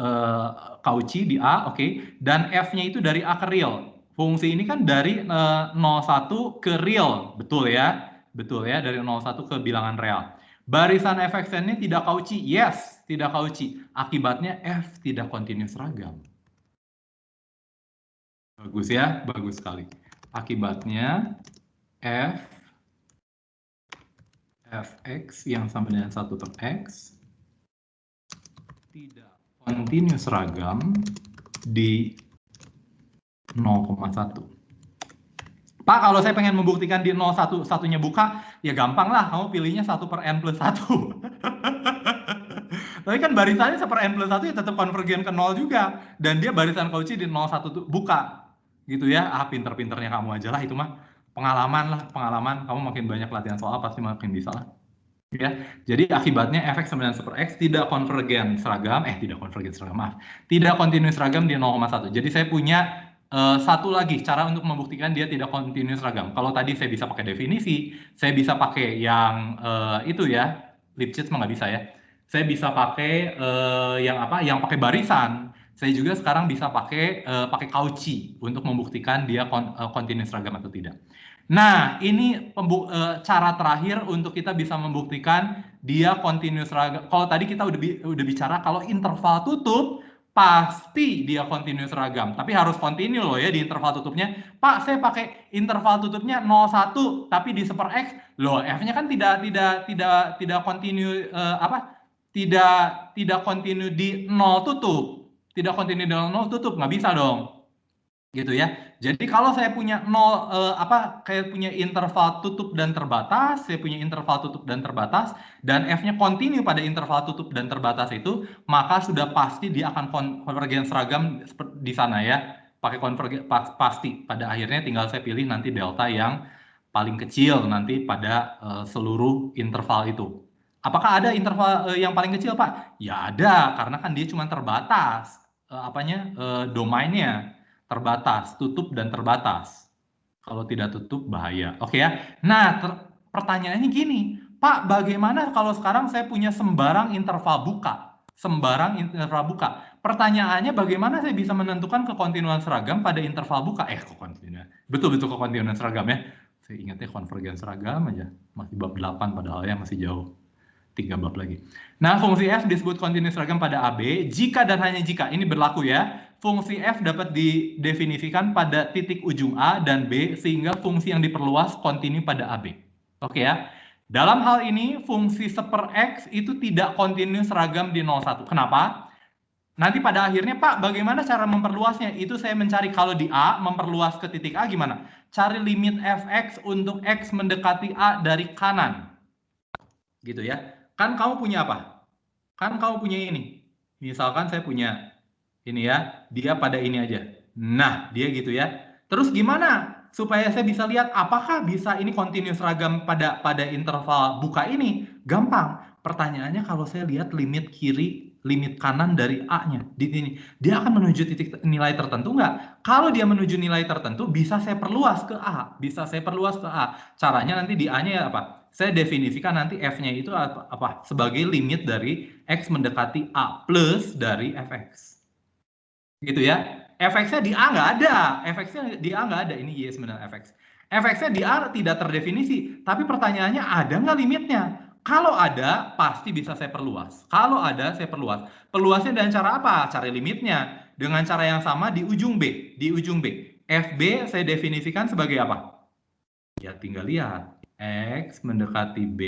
Cauchy di A, oke. Dan F-nya itu dari A ke real. Fungsi ini kan dari 01 ke real, betul ya? Betul ya, dari 01 ke bilangan real. Barisan Fxn-nya tidak Cauchy, yes, tidak Cauchy. Akibatnya F tidak continuous ragam. Bagus ya, bagus sekali. Akibatnya Fx yang sama dengan 1 per X tidak continuous ragam di 0,1. Pak, kalau saya pengen membuktikan di 0,1 satunya buka, ya gampang lah, kamu pilihnya 1 per N plus 1. Tapi kan barisannya 1 per N plus 1 ya tetap konvergen ke 0 juga. Dan dia barisan Cauchy di 0,1 tuh buka. Gitu ya, pinter-pinternya kamu aja lah itu mah. Pengalaman, kamu makin banyak latihan soal pasti makin bisa lah. Ya, jadi akibatnya Fx sama dengan super X tidak konvergen seragam, tidak continuous seragam di 0,1. Jadi saya punya satu lagi cara untuk membuktikan dia tidak continuous seragam. Kalau tadi saya bisa pakai definisi, saya bisa pakai yang itu ya, Lipschitz mah nggak bisa ya. Saya bisa pakai yang apa? Yang pakai barisan. Saya juga sekarang bisa pakai Cauchy untuk membuktikan dia continuous seragam atau tidak. Nah, ini cara terakhir untuk kita bisa membuktikan dia continuous ragam. Kalau tadi kita udah bicara kalau interval tutup pasti dia continuous ragam, tapi harus continue loh ya di interval tutupnya. Pak, saya pakai interval tutupnya 0,1 tapi di super X, loh F-nya kan tidak continue tidak continue di 0 tutup. Tidak continue di 0 tutup, nggak bisa dong. Gitu ya. Jadi kalau saya punya nol kayak punya interval tutup dan terbatas, saya punya interval tutup dan terbatas, dan f-nya kontinu pada interval tutup dan terbatas itu, maka sudah pasti dia akan konvergen seragam di sana ya. Pakai konvergen pasti. Pada akhirnya tinggal saya pilih nanti delta yang paling kecil nanti pada seluruh interval itu. Apakah ada interval yang paling kecil, Pak? Ya ada, karena kan dia cuma terbatas domainnya. Terbatas, tutup dan terbatas. Kalau tidak tutup bahaya. Oke ya. Nah, pertanyaannya gini, Pak, bagaimana kalau sekarang saya punya sembarang interval buka? Sembarang interval buka. Pertanyaannya bagaimana saya bisa menentukan kekontinuan seragam pada interval buka? Kekontinuan. Betul-betul kekontinuan seragam ya. Saya ingatnya konvergen seragam aja. Masih bab 8 padahal ya masih jauh. 3 bab lagi. Nah, fungsi f disebut kontinu seragam pada AB jika dan hanya jika ini berlaku ya. Fungsi f dapat didefinisikan pada titik ujung A dan B sehingga fungsi yang diperluas kontinu pada AB. Oke ya. Dalam hal ini fungsi seper x itu tidak kontinu seragam di 01. Kenapa? Nanti pada akhirnya Pak, bagaimana cara memperluasnya? Itu saya mencari kalau di A memperluas ke titik A gimana? Cari limit fx untuk x mendekati A dari kanan. Gitu ya. Kan kamu punya apa? Kan kamu punya ini. Misalkan saya punya ini ya, dia pada ini aja. Nah, dia gitu ya. Terus gimana supaya saya bisa lihat apakah bisa ini kontinu seragam pada interval buka ini? Gampang. Pertanyaannya kalau saya lihat limit kiri, limit kanan dari A-nya di sini, dia akan menuju titik nilai tertentu nggak? Kalau dia menuju nilai tertentu, bisa saya perluas ke A. Bisa saya perluas ke A. Caranya nanti di A-nya ya apa? Saya definisikan nanti F-nya itu apa? Sebagai limit dari X mendekati A plus dari Fx. Gitu ya. Fx-nya di A nggak ada. Fx-nya di A nggak ada. Ini Y sebenarnya Fx. Fx-nya di A tidak terdefinisi. Tapi pertanyaannya ada nggak limitnya? Kalau ada, pasti bisa saya perluas. Kalau ada, saya perluas. Perluasnya dengan cara apa? Cari limitnya. Dengan cara yang sama di ujung B. Di ujung B. Fb saya definisikan sebagai apa? Ya tinggal lihat. X mendekati B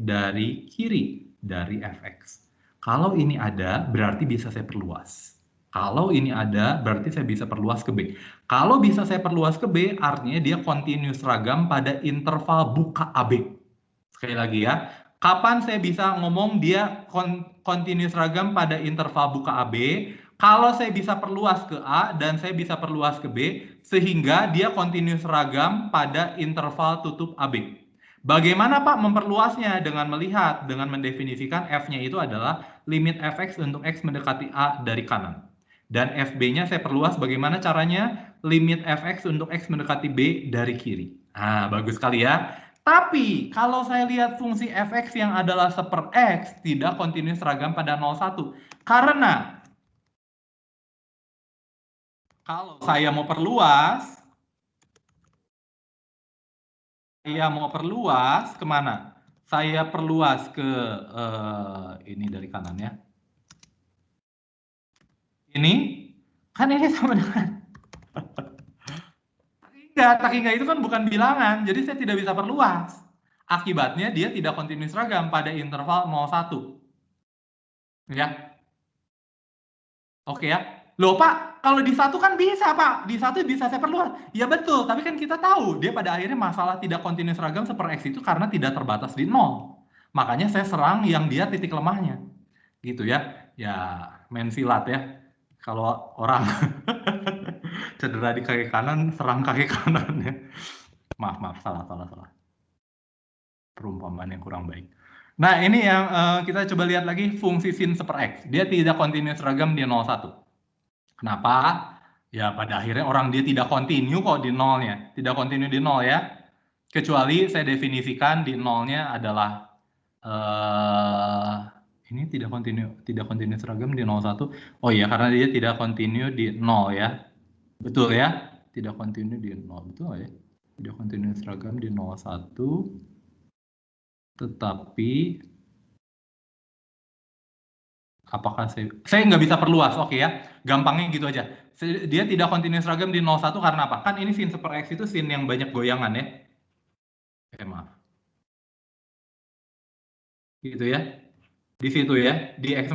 dari kiri. Dari Fx. Kalau ini ada, berarti bisa saya perluas. Kalau ini ada, berarti saya bisa perluas ke B. Kalau bisa saya perluas ke B, artinya dia kontinu seragam pada interval buka AB. Sekali lagi ya, kapan saya bisa ngomong dia kontinu seragam pada interval buka AB? Kalau saya bisa perluas ke A dan saya bisa perluas ke B, sehingga dia kontinu seragam pada interval tutup AB. Bagaimana Pak memperluasnya? Dengan melihat, dengan mendefinisikan F-nya itu adalah limit Fx untuk X mendekati A dari kanan. Dan FB-nya saya perluas bagaimana caranya? Limit Fx untuk X mendekati B dari kiri. Nah, bagus sekali ya. Tapi, kalau saya lihat fungsi Fx yang adalah seper X, tidak kontinu seragam pada 01. Karena, kalau saya mau perluas, kemana? Saya perluas ke, ini dari kanan ya. Ini kan ini sama dengan tak hingga itu kan bukan bilangan, jadi saya tidak bisa perluas. Akibatnya dia tidak kontinu seragam pada interval 01. Ya. Oke ya. Loh Pak, kalau di satu kan bisa Pak, di satu bisa saya perluas. Ya betul, tapi kan kita tahu dia pada akhirnya masalah tidak kontinu seragam seper X itu karena tidak terbatas di 0. Makanya saya serang yang dia titik lemahnya. Gitu ya. Ya main silat ya. Kalau orang cedera di kaki kanan, serang kaki kanan ya. Maaf, salah. Perumpamaan yang kurang baik. Nah, ini yang kita coba lihat lagi fungsi sin seper X. Dia tidak kontinu seragam di 01. Kenapa? Ya, pada akhirnya orang dia tidak kontinu kok di 0-nya. Tidak kontinu di 0 ya. Kecuali saya definisikan di 0-nya adalah ini tidak kontinu seragam di 01. Oh iya, karena dia tidak kontinu di 0 ya. Betul ya? Tidak kontinu di 0, betul ya? Tidak kontinu seragam di 01. Tetapi apakah saya nggak bisa perluas, oke ya? Gampangnya gitu aja. Dia tidak kontinu seragam di 01 karena apa? Kan ini sin seper X itu sin yang banyak goyangan ya. Maaf. Gitu ya. Di situ ya, di X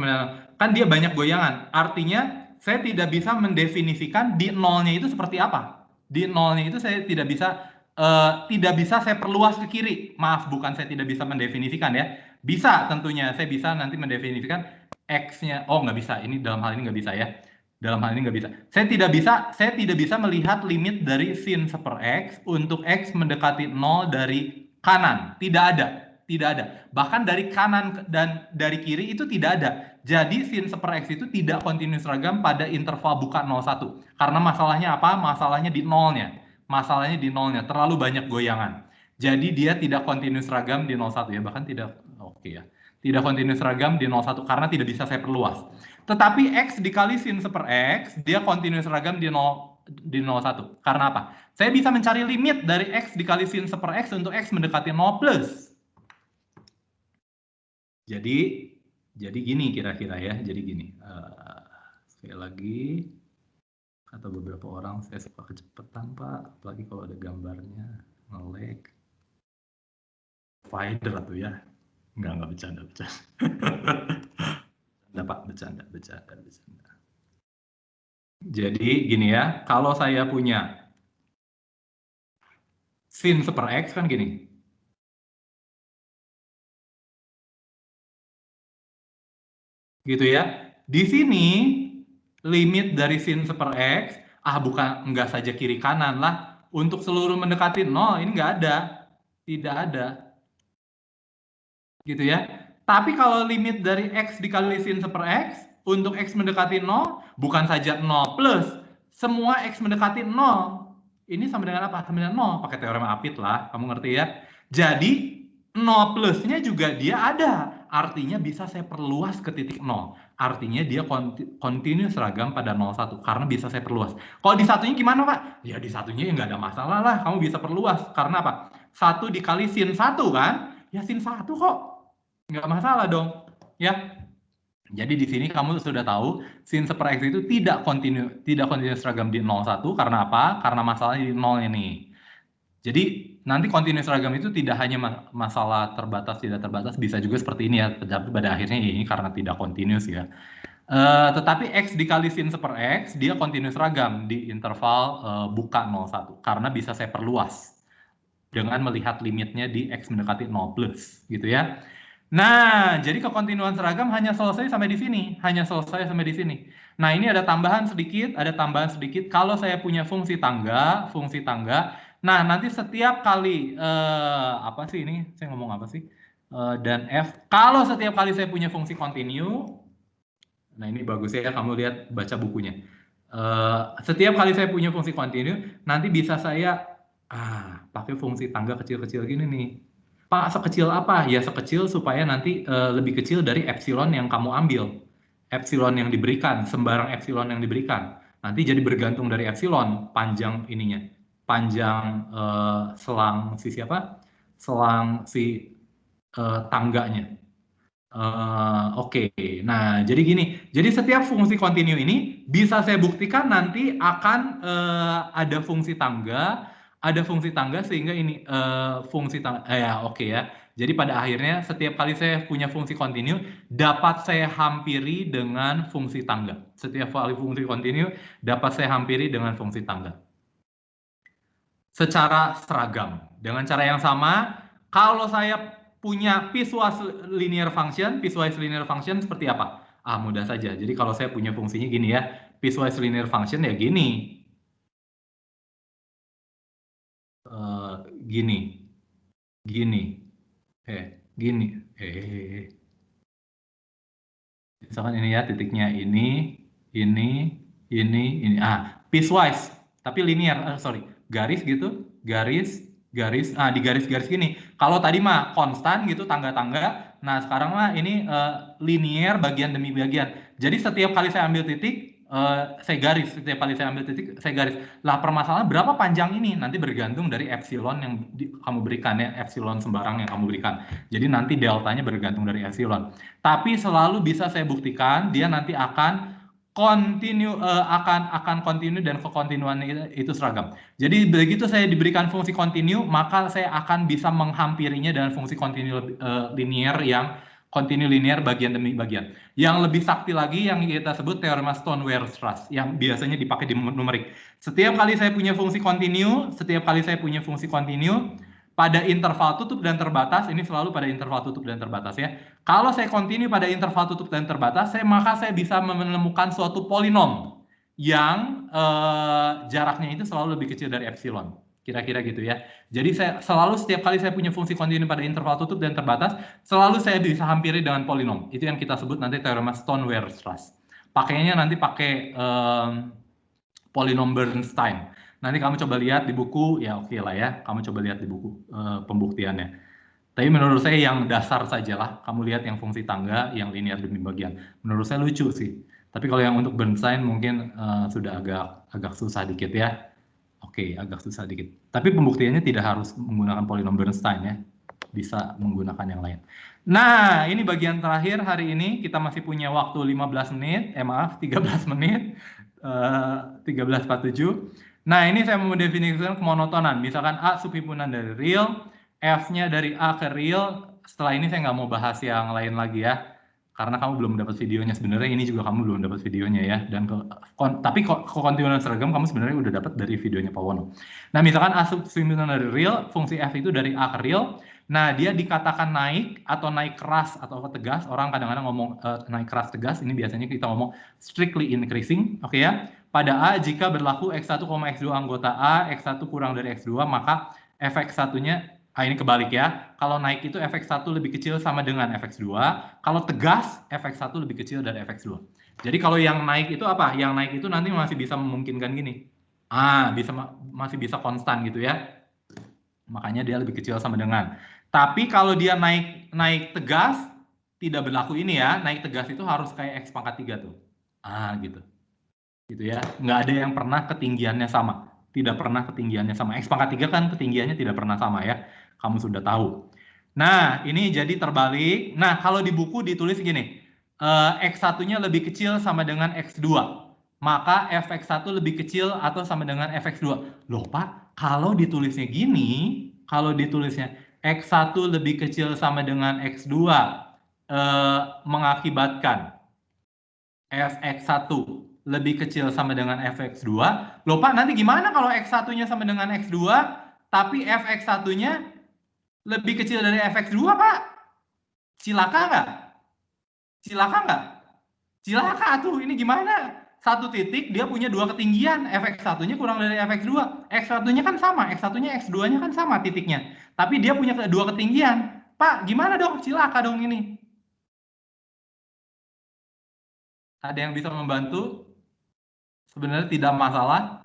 kan dia banyak goyangan. Artinya saya tidak bisa mendefinisikan di 0-nya itu seperti apa. Di nolnya itu saya tidak bisa saya perluas ke kiri. Maaf, bukan saya tidak bisa mendefinisikan ya. Bisa tentunya, saya bisa nanti mendefinisikan X-nya. Oh, nggak bisa. Ini dalam hal ini nggak bisa ya. Dalam hal ini nggak bisa. Saya tidak bisa melihat limit dari sin 1/x untuk X mendekati 0 dari kanan. Tidak ada. Bahkan dari kanan dan dari kiri itu tidak ada. Jadi sin 1/x itu tidak kontinus ragam pada interval buka 0,1. Karena masalahnya apa? Masalahnya di nolnya. Terlalu banyak goyangan. Jadi dia tidak kontinus ragam di 0,1 ya, bahkan tidak ya. Tidak kontinus ragam di 0,1 karena tidak bisa saya perluas. Tetapi X dikali sin 1/x, dia kontinus ragam di 0,1. Karena apa? Saya bisa mencari limit dari X dikali sin 1/x untuk X mendekati 0 plus. Jadi gini kira-kira ya. Jadi gini. Sekali lagi. Atau beberapa orang saya suka kecepatan Pak, apalagi kalau ada gambarnya nge-lag. Provider tuh ya. Enggak bercanda. Enggak Pak, bercanda. Jadi gini ya, kalau saya punya sin 1/x kan gini. Gitu ya. Di sini limit dari sin 1/x, bukan enggak saja kiri kanan lah. Untuk seluruh mendekati 0, ini enggak ada. Tidak ada. Gitu ya. Tapi kalau limit dari X dikali sin 1/x, untuk X mendekati 0, bukan saja 0 plus, semua X mendekati 0. Ini sama dengan apa? Sama dengan 0. Pakai teorema Apit lah, kamu ngerti ya. Jadi, 0 plusnya juga dia ada. Artinya bisa saya perluas ke titik 0. Artinya dia kontinus ragam pada 0,1 karena bisa saya perluas. Kalau di satunya gimana Pak? Ya di satunya ya nggak ada masalah lah, kamu bisa perluas. Karena apa? 1 dikali sin 1 kan? Ya sin 1 kok. Nggak masalah dong. Ya. Jadi di sini kamu sudah tahu sin 1/x itu tidak kontinus ragam di 0,1 karena apa? Karena masalahnya di 0 ini. Jadi nanti kontinus ragam itu tidak hanya masalah terbatas tidak terbatas, bisa juga seperti ini ya. Tapi pada akhirnya ini karena tidak kontinus ya. Tetapi X dikali sin 1/x dia kontinus ragam di interval buka 0,1 karena bisa saya perluas dengan melihat limitnya di X mendekati 0 plus gitu ya. Nah, jadi kekontinuan seragam hanya selesai sampai di sini. Nah, ini ada tambahan sedikit. Kalau saya punya fungsi tangga. Nah, nanti setiap kali, apa sih ini? Saya ngomong apa sih? Dan F. Kalau setiap kali saya punya fungsi kontinu, nah ini bagus ya, kamu lihat, baca bukunya. Setiap kali saya punya fungsi kontinu, nanti bisa saya pakai fungsi tangga kecil-kecil gini nih. Pak, sekecil apa? Ya sekecil supaya nanti lebih kecil dari epsilon yang kamu ambil. Epsilon yang diberikan, sembarang epsilon yang diberikan. Nanti jadi bergantung dari epsilon, panjang ininya. Panjang selang si siapa? Selang si tangganya. Oke. Nah, jadi gini. Jadi setiap fungsi kontinu ini bisa saya buktikan nanti akan ada fungsi tangga. Ada fungsi tangga sehingga ini fungsi tangga ya. Jadi pada akhirnya setiap kali saya punya fungsi kontinu dapat saya hampiri dengan fungsi tangga. Setiap kali fungsi kontinu dapat saya hampiri dengan fungsi tangga. Secara seragam. Dengan cara yang sama, kalau saya punya piecewise linear function seperti apa? Mudah saja. Jadi kalau saya punya fungsinya gini ya. Piecewise linear function ya gini. Gini. Misalkan ini ya, titiknya ini. Piecewise, tapi linear, garis gitu, garis, di garis-garis gini. Kalau tadi mah konstan gitu, tangga-tangga. Nah, sekarang mah ini linear bagian demi bagian. Jadi setiap kali saya ambil titik, saya garis. Lah, permasalahan berapa panjang ini? Nanti bergantung dari epsilon yang kamu berikan ya, epsilon sembarang yang kamu berikan. Jadi nanti deltanya bergantung dari epsilon. Tapi selalu bisa saya buktikan dia nanti akan kontinu dan kekontinuannya itu seragam. Jadi begitu saya diberikan fungsi kontinu, maka saya akan bisa menghampirinya dengan fungsi kontinu linear yang Continue linear bagian demi bagian. Yang lebih sakti lagi yang kita sebut teorema Stone-Weierstrass yang biasanya dipakai di numerik. Setiap kali saya punya fungsi continue, pada interval tutup dan terbatas, ini selalu pada interval tutup dan terbatas ya. Kalau saya continue pada interval tutup dan terbatas, maka saya bisa menemukan suatu polinom yang jaraknya itu selalu lebih kecil dari epsilon. Kira-kira gitu ya. Jadi setiap kali saya punya fungsi kontinu pada interval tutup dan terbatas, selalu saya bisa hampiri dengan polinom. Itu yang kita sebut nanti teorema Stone-Weierstrass. Pakainya nanti pakai polinom Bernstein. Nanti kamu coba lihat di buku, ya oke lah ya. Kamu coba lihat di buku pembuktiannya. Tapi menurut saya yang dasar sajalah. Kamu lihat yang fungsi tangga, yang linear demi bagian. Menurut saya lucu sih. Tapi kalau yang untuk Bernstein mungkin sudah agak susah dikit ya. Oke, agak susah dikit. Tapi pembuktiannya tidak harus menggunakan polinom Bernstein ya. Bisa menggunakan yang lain. Nah, ini bagian terakhir hari ini. Kita masih punya waktu 15 menit. 13 menit. 13.47. Nah, ini saya mau mendefinisikan kemonotonan. Misalkan A subhimpunan dari real, F-nya dari A ke real. Setelah ini saya nggak mau bahas yang lain lagi ya. Karena kamu belum dapat videonya, sebenarnya ini juga kamu belum dapat videonya ya. Dan tapi kekontinuan seragam kamu sebenarnya udah dapat dari videonya Pak Wono. Nah, misalkan A subhimpunan dari real, fungsi F itu dari A ke real. Nah, dia dikatakan naik atau naik keras atau tegas. Orang kadang-kadang ngomong naik keras tegas. Ini biasanya kita ngomong strictly increasing, oke ya. Pada A jika berlaku X1, X2 anggota A, X1 kurang dari X2, maka Fx1-nya ini kebalik ya. Kalau naik itu Fx1 lebih kecil sama dengan Fx2. Kalau tegas, Fx1 lebih kecil dari Fx2. Jadi kalau yang naik itu apa? Yang naik itu nanti masih bisa memungkinkan gini. Masih bisa konstan gitu ya. Makanya dia lebih kecil sama dengan. Tapi kalau dia naik tegas, tidak berlaku ini ya. Naik tegas itu harus kayak X pangkat 3 tuh. Gitu. Gitu ya. Nggak ada yang pernah ketinggiannya sama. Tidak pernah ketinggiannya sama. X pangkat 3 kan ketinggiannya tidak pernah sama ya. Kamu sudah tahu. Nah, ini jadi terbalik. Nah, kalau di buku ditulis gini. X1-nya lebih kecil sama dengan X2. Maka Fx1 lebih kecil atau sama dengan Fx2. Loh Pak, kalau ditulisnya gini, kalau ditulisnya X1 lebih kecil sama dengan X2, mengakibatkan Fx1 lebih kecil sama dengan Fx2. Loh Pak, nanti gimana kalau X1-nya sama dengan X2, tapi Fx1-nya lebih kecil dari Fx2, Pak? Cilaka nggak? Cilaka nggak? Cilaka tuh, ini gimana? Satu titik dia punya dua ketinggian, Fx1-nya kurang dari Fx2. X1-nya kan sama, X1-nya X2-nya kan sama titiknya. Tapi dia punya dua ketinggian. Pak, gimana dong? Cilaka dong ini. Ada yang bisa membantu? Sebenarnya tidak masalah.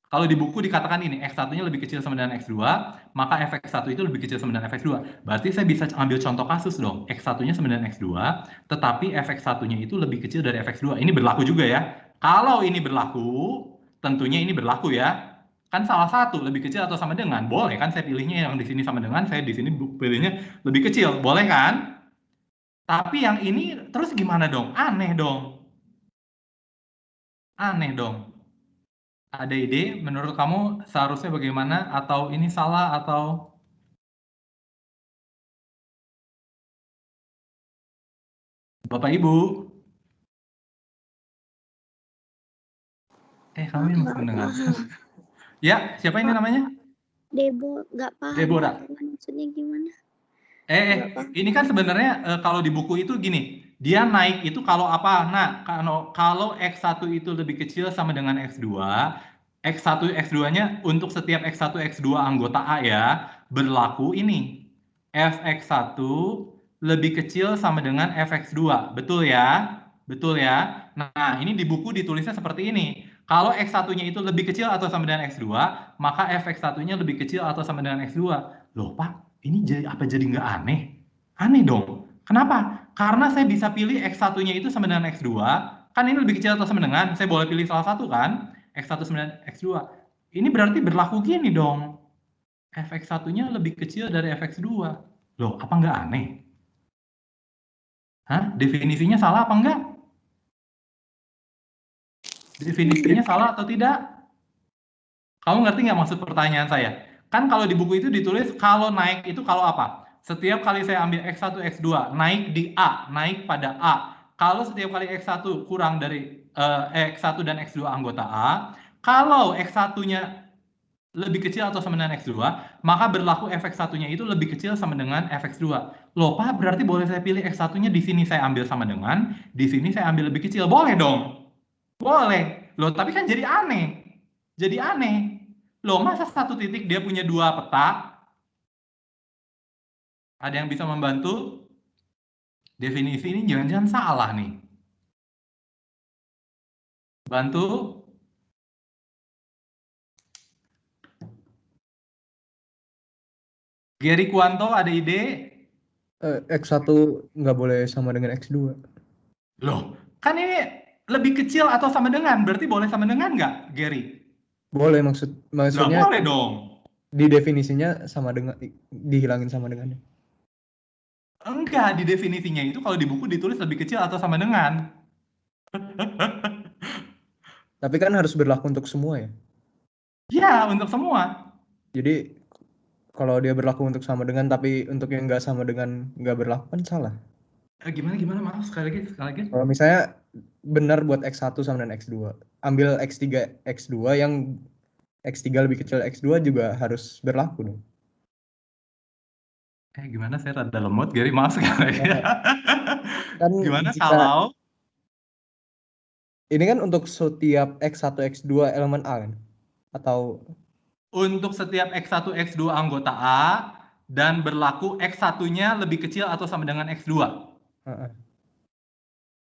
Kalau di buku dikatakan ini, X1-nya lebih kecil sama dengan X2, maka Fx1 itu lebih kecil sama dengan Fx2. Berarti saya bisa ambil contoh kasus dong. X1-nya sama dengan X2, tetapi Fx1-nya itu lebih kecil dari Fx2. Ini berlaku juga ya. Kalau ini berlaku, tentunya ini berlaku ya. Kan salah satu lebih kecil atau sama dengan. Boleh kan saya pilihnya yang di sini sama dengan, saya di sini pilihnya lebih kecil. Boleh kan? Tapi yang ini terus gimana dong? Aneh dong. Aneh dong. Ada ide menurut kamu seharusnya bagaimana, atau ini salah, atau Bapak Ibu? Kami masih mendengar. Ya, siapa ini namanya? Debo, nggak paham. Deborah. Maksudnya gimana? Ini kan sebenarnya kalau di buku itu gini, dia naik itu kalau apa? Nah, kalau X1 itu lebih kecil sama dengan X2, X1, X2-nya untuk setiap X1, X2 anggota A ya, berlaku ini. Fx1 lebih kecil sama dengan Fx2. Betul ya? Betul ya? Nah, ini di buku ditulisnya seperti ini. Kalau X1-nya itu lebih kecil atau sama dengan X2, maka Fx1-nya lebih kecil atau sama dengan X2. Loh, Pak, ini jadi nggak aneh? Aneh dong. Kenapa? Karena saya bisa pilih X1-nya itu sama dengan X2. Kan ini lebih kecil atau sama dengan? Saya boleh pilih salah satu kan? X1 sama dengan X2. Ini berarti berlaku gini dong. Fx1-nya lebih kecil dari Fx2. Loh, apa nggak aneh? Definisinya salah apa enggak? Definisinya salah atau tidak? Kamu ngerti nggak maksud pertanyaan saya? Kan kalau di buku itu ditulis kalau naik itu kalau apa? setiap kali saya ambil X1, X2, naik di A, naik pada A. Kalau setiap kali X1 kurang dari X1 dan X2 anggota A, kalau X1-nya lebih kecil atau sama dengan X2, maka berlaku Fx1-nya itu lebih kecil sama dengan Fx2. Loh, Pak, berarti boleh saya pilih X1-nya di sini saya ambil sama dengan, di sini saya ambil lebih kecil. Boleh dong? Boleh. Loh, tapi kan jadi aneh. Jadi aneh. Loh, masa satu titik dia punya dua peta? Ada yang bisa membantu? Definisi ini jangan-jangan salah nih. Bantu? Gary Kuanto, ada ide? X1 nggak boleh sama dengan X2. Loh, kan ini lebih kecil atau sama dengan, berarti boleh sama dengan nggak, Gary? Boleh, Nggak maksudnya boleh dong. di definisinya sama dengan, dihilangin sama dengannya. Enggak, di definisinya itu kalau di buku ditulis lebih kecil atau sama dengan. Tapi kan harus berlaku untuk semua ya. Ya, untuk semua. Jadi kalau dia berlaku untuk sama dengan, tapi untuk yang nggak sama dengan nggak berlaku kan salah. Gimana, maaf, sekali lagi. Kalau misalnya benar buat X1 sama dengan X2, ambil X3, X2 yang X3 lebih kecil X2 juga harus berlaku dong. Gimana, saya rada lemot, Gary, maaf sekali lagi. Kan Gimana jika- kalau Ini kan untuk setiap X1, X2 elemen A kan? Atau untuk setiap X1, X2 anggota A dan berlaku X1-nya lebih kecil atau sama dengan X2.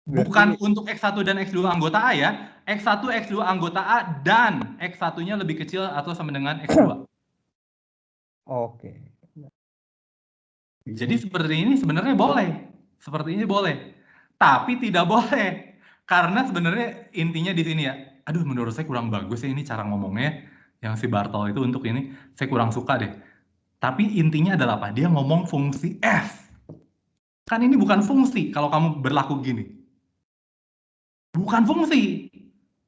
Bukan untuk X1 dan X2 anggota A ya. X1, X2 anggota A dan X1-nya lebih kecil atau sama dengan X2. Oke. Jadi seperti ini sebenarnya boleh. Seperti ini boleh. Tapi tidak boleh. Karena sebenarnya intinya di sini ya. Aduh, menurut saya kurang bagus ya ini cara ngomongnya. Yang si Bartol itu untuk ini. Saya kurang suka deh. Tapi intinya adalah apa? Dia ngomong fungsi F. Kan ini bukan fungsi kalau kamu berlaku gini. Bukan fungsi.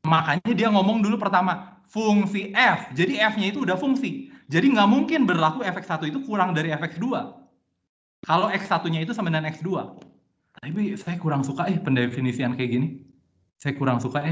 Makanya dia ngomong dulu pertama, fungsi F. Jadi F-nya itu udah fungsi. Jadi nggak mungkin berlaku Fx1 itu kurang dari Fx2. Kalau X1-nya itu sama dengan X2. Tapi saya kurang suka pendefinisian kayak gini. Saya kurang suka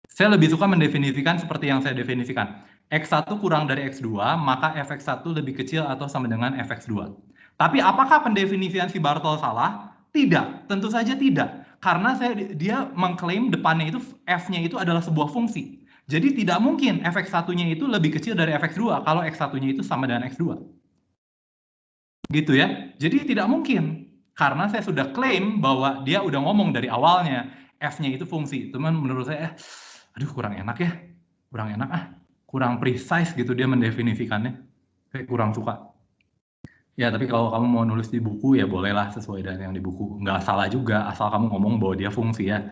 Saya lebih suka mendefinisikan seperti yang saya definisikan. X1 kurang dari X2, maka Fx1 lebih kecil atau sama dengan Fx2. Tapi apakah pendefinisian si Bartol salah? Tidak, tentu saja tidak. Karena dia mengklaim depannya itu F-nya itu adalah sebuah fungsi. Jadi tidak mungkin Fx1-nya itu lebih kecil dari Fx2 kalau X1-nya itu sama dengan X2. Gitu ya. Jadi tidak mungkin. Karena saya sudah klaim bahwa dia udah ngomong dari awalnya F-nya itu fungsi. Cuman menurut saya aduh kurang enak ya. Kurang enak kurang precise gitu dia mendefinisikannya. Saya kurang suka. Ya, tapi kalau kamu mau nulis di buku ya bolehlah sesuai dengan yang di buku. Nggak salah juga asal kamu ngomong bahwa dia fungsi ya.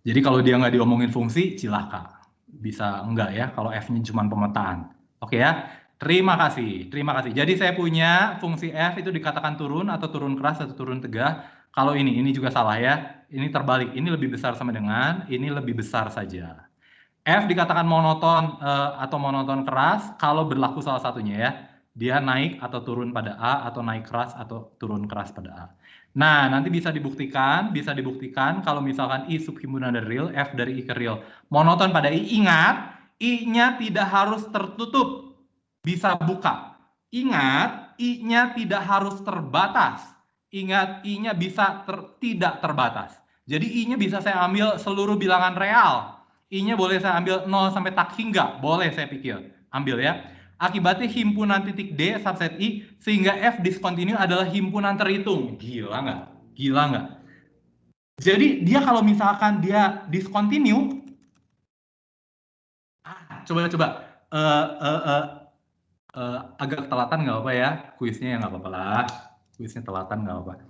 Jadi kalau dia nggak diomongin fungsi, cilaka. Bisa enggak ya kalau F-nya cuma pemetaan. Oke ya. Terima kasih. Jadi saya punya fungsi F itu dikatakan turun atau turun keras atau turun tegak. Kalau ini juga salah ya. Ini terbalik. Ini lebih besar sama dengan, ini lebih besar saja. F dikatakan monoton atau monoton keras kalau berlaku salah satunya ya. Dia naik atau turun pada A atau naik keras atau turun keras pada A. Nah, nanti bisa dibuktikan kalau misalkan I subhimpunan dari real, F dari I ke real. Monoton pada I, ingat, I-nya tidak harus tertutup. Bisa buka. Ingat, I-nya tidak harus terbatas. Ingat, I-nya bisa tidak terbatas. Jadi I-nya bisa saya ambil seluruh bilangan real. I-nya boleh saya ambil 0 sampai tak hingga. Boleh saya pikir. Ambil ya. Akibatnya himpunan titik D subset I sehingga F discontinue adalah himpunan terhitung. Gila nggak? Jadi dia kalau misalkan dia discontinue, coba. Agak telatan nggak apa ya, kuisnya ya nggak apa-apa lah. Kuisnya telatan nggak apa.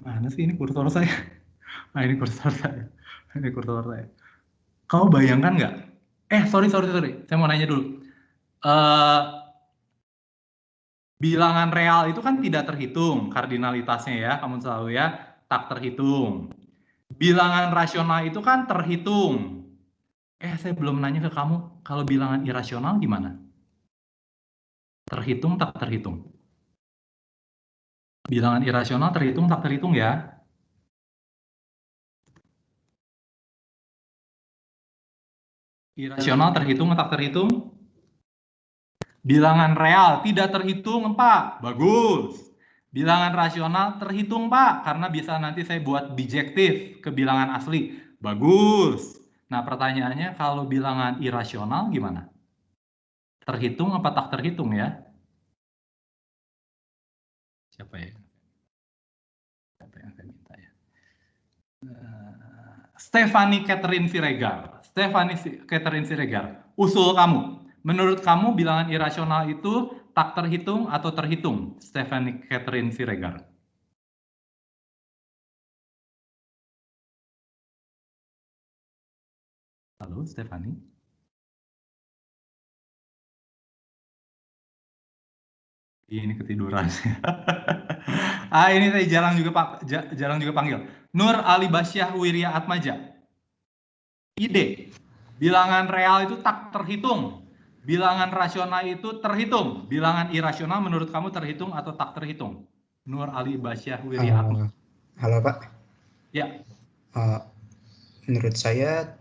Mana sih ini kursor saya? Ini kursor saya. Kau bayangkan nggak? Sorry. Saya mau nanya dulu. Bilangan real itu kan tidak terhitung kardinalitasnya ya, kamu tahu ya, tak terhitung. Bilangan rasional itu kan terhitung. Saya belum nanya ke kamu, kalau bilangan irasional gimana? Terhitung tak terhitung? Bilangan irasional terhitung tak terhitung ya? Irasional terhitung tak terhitung? Bilangan real tidak terhitung, Pak. Bagus. Bilangan rasional terhitung, Pak. Karena bisa nanti saya buat bijektif ke bilangan asli. Bagus. Nah, pertanyaannya kalau bilangan irasional gimana? Terhitung apa tak terhitung ya? Siapa ya? Siapa yang saya minta ya? Stephanie Catherine Siregar. Stephanie Catherine Siregar. Usul kamu. Menurut kamu bilangan irasional itu tak terhitung atau terhitung? Stephanie Catherine Siregar. Halo, Stephanie. Ini ketiduran. Ini saya jarang juga panggil. Nur Ali Basyah Wirya Atmaja. Ide. Bilangan real itu tak terhitung. Bilangan rasional itu terhitung. Bilangan irasional menurut kamu terhitung atau tak terhitung? Nur Ali Basyah Wirya Atmaja. Halo Pak. Ya. Menurut saya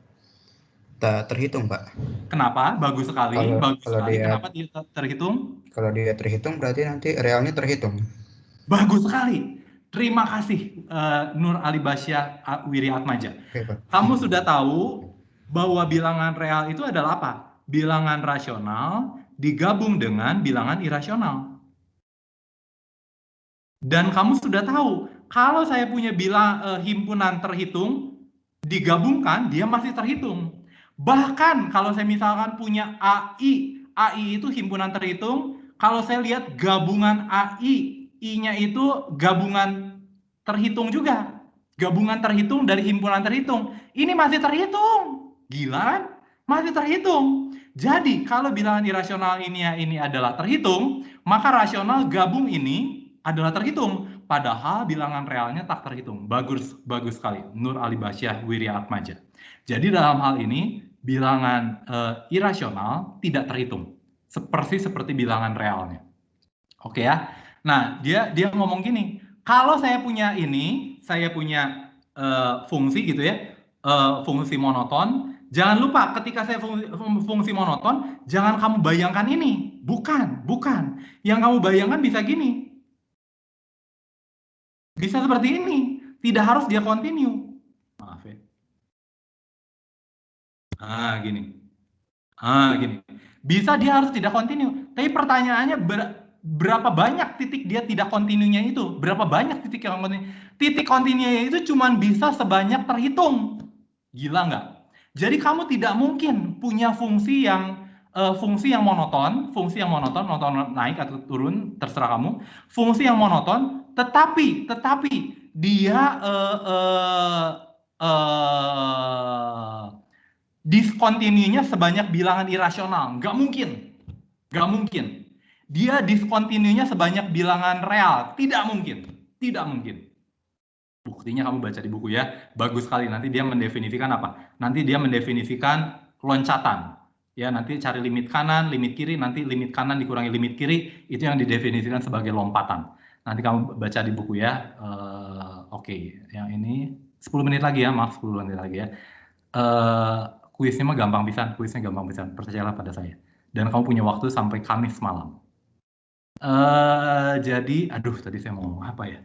tak terhitung Pak. Kenapa? Bagus sekali. Kenapa tidak terhitung? Kalau dia terhitung berarti nanti realnya terhitung. Bagus sekali. Terima kasih Nur Ali Basyah Wirya Atmaja. Oke, Pak. Kamu sudah tahu bahwa bilangan real itu adalah apa? Bilangan rasional digabung dengan bilangan irasional. Dan kamu sudah tahu, kalau saya punya himpunan terhitung, digabungkan, dia masih terhitung. Bahkan kalau saya misalkan punya AI itu himpunan terhitung, kalau saya lihat gabungan AI, I-nya itu gabungan terhitung juga. Gabungan terhitung dari himpunan terhitung. Ini masih terhitung. Gila kan? Masih terhitung. Jadi kalau bilangan irasional ini adalah terhitung, maka rasional gabung ini adalah terhitung. Padahal bilangan realnya tak terhitung. Bagus sekali. Nur Ali Basyah Wirya Atmaja. Jadi dalam hal ini bilangan irasional tidak terhitung. Seperti bilangan realnya. Oke ya. Nah, dia ngomong gini, kalau saya punya fungsi gitu ya, fungsi monoton, jangan lupa ketika saya fungsi monoton, jangan kamu bayangkan ini. Bukan. Yang kamu bayangkan bisa gini. Bisa seperti ini. Tidak harus dia continue. Maaf ya. Gini. Bisa dia harus tidak continue. Tapi pertanyaannya berapa banyak titik dia tidak kontinunya itu? Berapa banyak titik yang kontinu? Titik kontinunya itu cuma bisa sebanyak terhitung. Gila nggak? Jadi kamu tidak mungkin punya fungsi yang monoton, monoton naik atau turun, terserah kamu. Fungsi yang monoton, tetapi dia discontinue-nya sebanyak bilangan irasional. Nggak mungkin. Dia discontinue-nya sebanyak bilangan real. Tidak mungkin. Buktinya kamu baca di buku ya. Bagus sekali. Nanti dia mendefinisikan apa? Nanti dia mendefinisikan loncatan. Ya, nanti cari limit kanan, limit kiri, nanti limit kanan dikurangi limit kiri, itu yang didefinisikan sebagai lompatan. Nanti kamu baca di buku ya. Oke. Yang ini 10 menit lagi ya, maaf 10 menit lagi ya. Kuisnya mah gampang pisan, percayalah pada saya. Dan kamu punya waktu sampai Kamis malam. Jadi, tadi saya mau ngomong apa ya?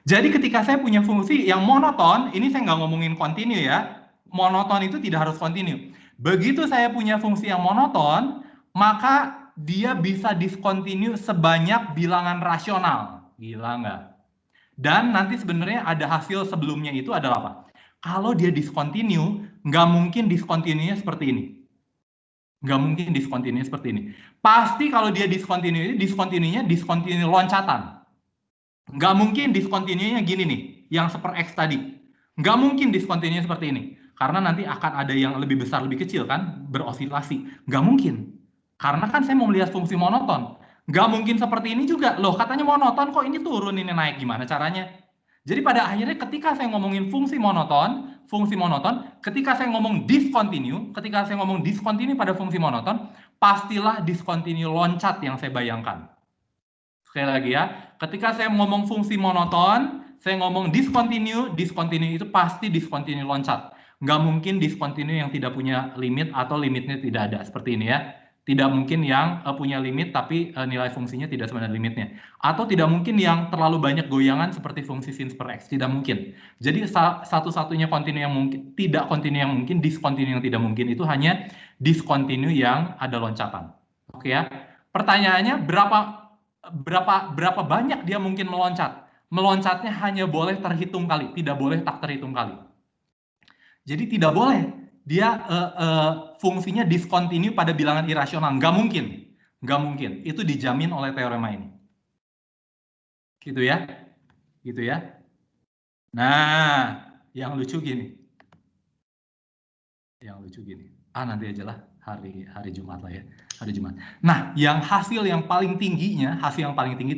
Jadi ketika saya punya fungsi yang monoton, ini saya nggak ngomongin continue ya. Monoton itu tidak harus continue. Begitu saya punya fungsi yang monoton, maka dia bisa discontinue sebanyak bilangan rasional. Gila nggak? Dan nanti sebenarnya ada hasil sebelumnya itu adalah apa? Kalau dia discontinue, nggak mungkin discontinue-nya seperti ini. Pasti kalau dia discontinue-nya discontinue loncatan. Nggak mungkin discontinue-nya gini nih, yang super X tadi. Nggak mungkin discontinue seperti ini. Karena nanti akan ada yang lebih besar, lebih kecil kan, berosilasi. Nggak mungkin. Karena kan saya mau melihat fungsi monoton. Nggak mungkin seperti ini juga. Loh, katanya monoton, kok ini turun, ini naik, gimana caranya? Jadi pada akhirnya ketika saya ngomongin fungsi monoton, ketika saya ngomong discontinue pada fungsi monoton, pastilah discontinue loncat yang saya bayangkan. Sekali lagi ya, ketika saya ngomong fungsi monoton, saya ngomong discontinue itu pasti discontinue loncat. Nggak mungkin discontinue yang tidak punya limit atau limitnya tidak ada, seperti ini ya. Tidak mungkin yang punya limit tapi nilai fungsinya tidak sama dengan limitnya. Atau tidak mungkin yang terlalu banyak goyangan seperti fungsi sin per x, tidak mungkin. Jadi satu-satunya continue yang mungkin, tidak continue yang mungkin, discontinue yang tidak mungkin, itu hanya discontinue yang ada loncatan. Oke ya. Pertanyaannya berapa banyak dia mungkin meloncat? Meloncatnya hanya boleh terhitung kali, tidak boleh tak terhitung kali. Jadi tidak boleh dia fungsinya discontinue pada bilangan irasional, nggak mungkin. Itu dijamin oleh teorema ini. Gitu ya. Nah, yang lucu gini. Nanti aja lah hari Jumat lah ya. Hari Jumat. Nah, hasil yang paling tinggi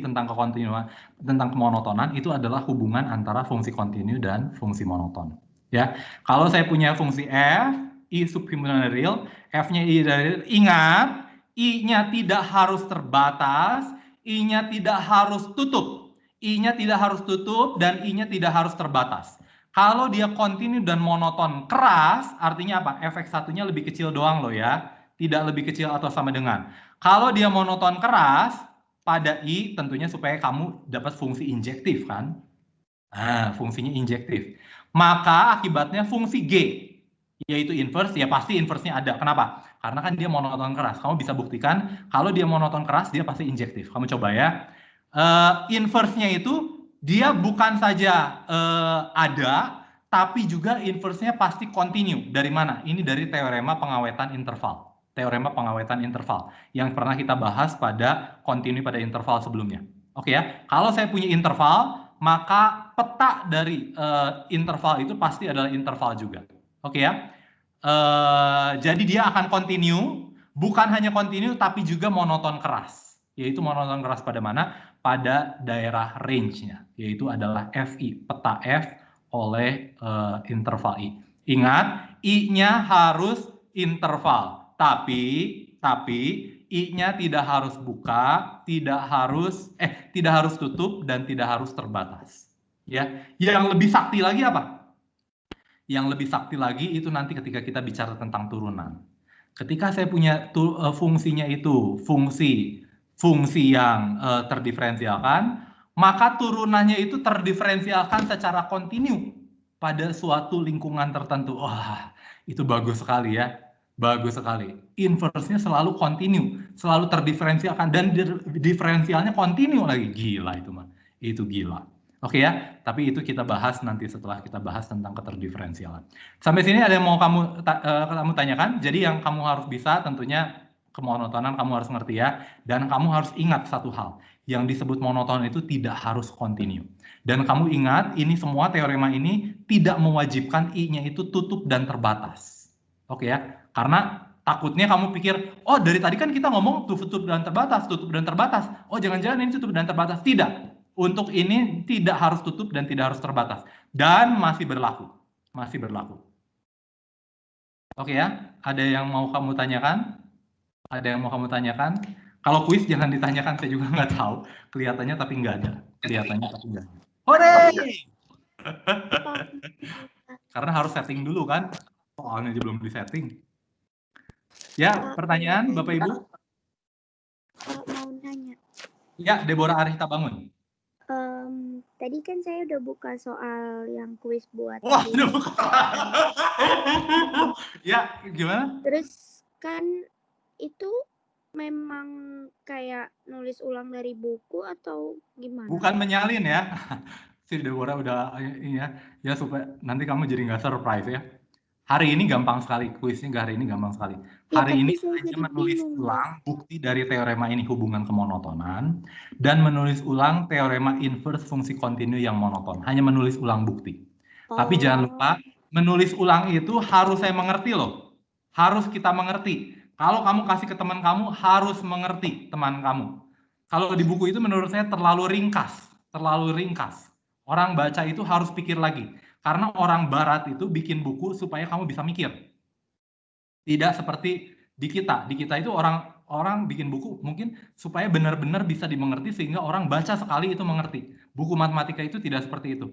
tentang kekontinuan, tentang kemonotonan itu adalah hubungan antara fungsi kontinu dan fungsi monoton. Ya, kalau saya punya fungsi f, i sub himpunan real, f-nya i dari real, ingat, i-nya tidak harus terbatas, i-nya tidak harus tutup, i-nya tidak harus tutup dan i-nya tidak harus terbatas. Kalau dia kontinu dan monoton keras, artinya apa? Efek satunya lebih kecil doang loh ya. Tidak lebih kecil atau sama dengan. Kalau dia monoton keras, pada I tentunya supaya kamu dapat fungsi injektif kan. Nah, fungsinya injektif. Maka akibatnya fungsi G, yaitu inverse, ya pasti inverse-nya ada. Kenapa? Karena kan dia monoton keras. Kamu bisa buktikan kalau dia monoton keras, dia pasti injektif. Kamu coba ya. Inverse-nya itu dia bukan saja ada, tapi juga inverse-nya pasti continue. Dari mana? Ini dari teorema pengawetan interval. Teorema pengawetan interval yang pernah kita bahas pada continue pada interval sebelumnya. Oke ya. Kalau saya punya interval, maka peta dari interval itu pasti adalah interval juga. Oke ya. Jadi dia akan continue, bukan hanya continue tapi juga monoton keras. Yaitu monoton keras pada mana? Pada daerah range-nya, yaitu adalah FI, peta F oleh interval I. Ingat, I-nya harus interval, tapi I-nya tidak harus buka, tidak harus tutup dan tidak harus terbatas. Ya, yang lebih sakti lagi apa? Yang lebih sakti lagi itu nanti ketika kita bicara tentang turunan. Ketika saya punya fungsinya itu fungsi yang terdiferensialkan, maka turunannya itu terdiferensialkan secara kontinu pada suatu lingkungan tertentu. Wah, itu bagus sekali ya. Bagus sekali. Inverse-nya selalu kontinu, selalu terdiferensialkan dan diferensialnya kontinu lagi. Gila itu mah. Itu gila. Oke ya, tapi itu kita bahas nanti setelah kita bahas tentang keterdiferensialan. Sampai sini ada yang mau kamu tanyakan? Jadi yang kamu harus bisa tentunya kemonotonan kamu harus ngerti ya. Dan kamu harus ingat satu hal. Yang disebut monoton itu tidak harus kontinu. Dan kamu ingat, ini semua teorema ini tidak mewajibkan I-nya itu tutup dan terbatas. Oke ya, karena takutnya kamu pikir, oh dari tadi kan kita ngomong tutup dan terbatas. Oh jangan-jangan ini tutup dan terbatas. Tidak. Untuk ini tidak harus tutup dan tidak harus terbatas. Dan masih berlaku. Oke ya, ada yang mau kamu tanyakan? Kalau kuis jangan ditanyakan, saya juga nggak tahu. Kelihatannya tapi nggak ada. Hore! Karena harus setting dulu kan. Soalnya aja belum di-setting. Ya, pertanyaan Bapak Ibu? Mau nanya. Ya, Deborah Arihta Bangun. Tadi kan saya udah buka soal yang kuis buat. Wah, udah buka. Ya, gimana? Terus kan itu memang kayak nulis ulang dari buku atau gimana? Bukan menyalin ya. Si Deborah udah ya supaya nanti kamu jadi nggak surprise ya. Hari ini gampang sekali, kuisnya hari ini gampang sekali. Hari ini hanya menulis ulang bukti dari teorema ini hubungan kemonotonan dan menulis ulang teorema inverse fungsi kontinu yang monoton. Hanya menulis ulang bukti. Tapi jangan lupa, menulis ulang itu harus saya mengerti loh. Harus kita mengerti. Kalau kamu kasih ke teman kamu, harus mengerti teman kamu. Kalau di buku itu menurut saya terlalu ringkas. Orang baca itu harus pikir lagi. Karena orang barat itu bikin buku supaya kamu bisa mikir. Tidak seperti di kita. Di kita itu orang orang bikin buku mungkin supaya benar-benar bisa dimengerti sehingga orang baca sekali itu mengerti. Buku matematika itu tidak seperti itu.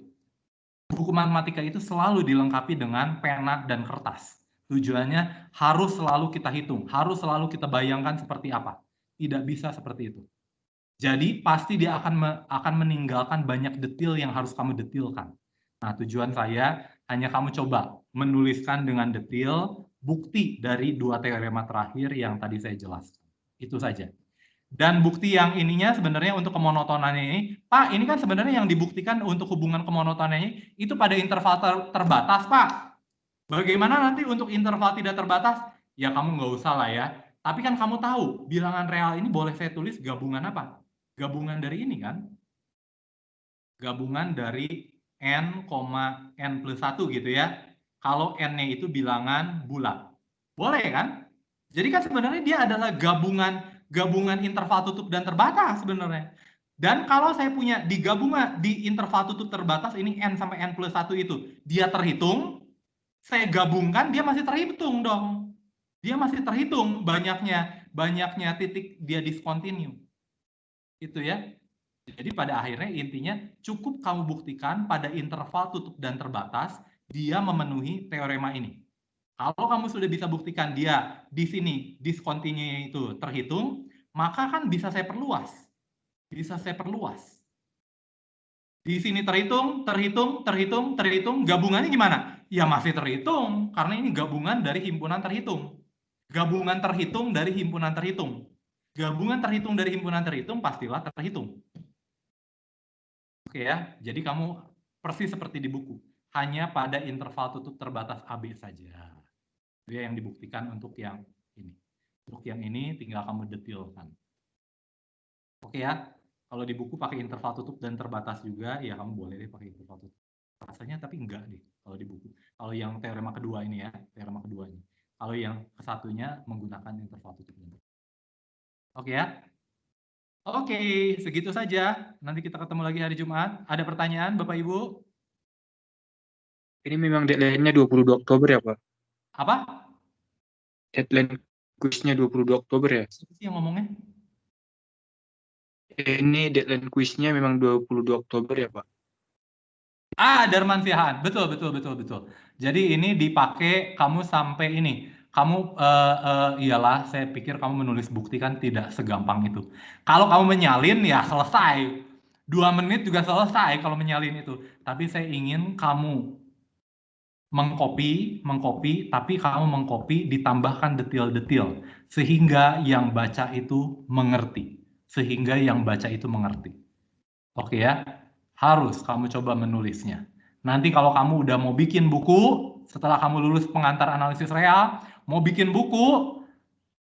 Buku matematika itu selalu dilengkapi dengan pena dan kertas. Tujuannya harus selalu kita hitung, harus selalu kita bayangkan seperti apa. Tidak bisa seperti itu. Jadi pasti dia akan meninggalkan banyak detail yang harus kamu detailkan. Nah, tujuan saya hanya kamu coba menuliskan dengan detail bukti dari 2 teorema terakhir yang tadi saya jelaskan. Itu saja. Dan bukti yang ininya sebenarnya untuk kemonotonannya ini, Pak, ini kan sebenarnya yang dibuktikan untuk hubungan kemonotonannya itu pada interval terbatas, Pak. Bagaimana nanti untuk interval tidak terbatas? Ya kamu nggak usah lah ya. Tapi kan kamu tahu, bilangan real ini boleh saya tulis gabungan apa? Gabungan dari ini kan? Gabungan dari n, n plus 1 gitu ya. Kalau n-nya itu bilangan bulat. Boleh kan? Jadi kan sebenarnya dia adalah gabungan interval tutup dan terbatas sebenarnya. Dan kalau saya punya di gabungan di interval tutup terbatas ini n sampai n plus 1 itu, dia terhitung, saya gabungkan dia masih terhitung dong. Dia masih terhitung banyaknya titik dia discontinue. Itu ya. Jadi pada akhirnya intinya cukup kamu buktikan pada interval tutup dan terbatas dia memenuhi teorema ini. Kalau kamu sudah bisa buktikan dia di sini discontinue itu terhitung, maka kan bisa saya perluas. Bisa saya perluas. Di sini terhitung, gabungannya gimana? Ya masih terhitung, karena ini gabungan dari himpunan terhitung. Gabungan terhitung dari himpunan terhitung. Gabungan terhitung dari himpunan terhitung pastilah terhitung. Oke ya, jadi kamu persis seperti di buku. Hanya pada interval tutup terbatas AB saja. Dia yang dibuktikan untuk yang ini. Untuk yang ini tinggal kamu detailkan. Oke ya, kalau di buku pakai interval tutup dan terbatas juga, ya kamu boleh deh pakai interval tutup. Rasanya tapi enggak deh kalau di buku. Kalau yang teorema kedua ini ya, teorema kedua ini. Kalau yang kesatunya menggunakan interval tutup dan terbatas. Oke ya. Oke, segitu saja. Nanti kita ketemu lagi hari Jumat. Ada pertanyaan Bapak Ibu? Ini memang deadline-nya 22 Oktober ya, Pak? Apa? Deadline kuisnya 22 Oktober ya? Siapa sih yang ngomongnya? Ini deadline kuisnya memang 22 Oktober ya, Pak? Darman Siahaan. Betul. Jadi ini dipakai kamu sampai ini. Kamu iyalah, saya pikir kamu menulis bukti kan tidak segampang itu. Kalau kamu menyalin ya selesai. 2 menit juga selesai kalau menyalin itu. Tapi saya ingin kamu mengcopy, tapi kamu mengcopy ditambahkan detail-detail sehingga yang baca itu mengerti. Oke ya, harus kamu coba menulisnya. Nanti kalau kamu udah mau bikin buku, setelah kamu lulus pengantar analisis real, mau bikin buku,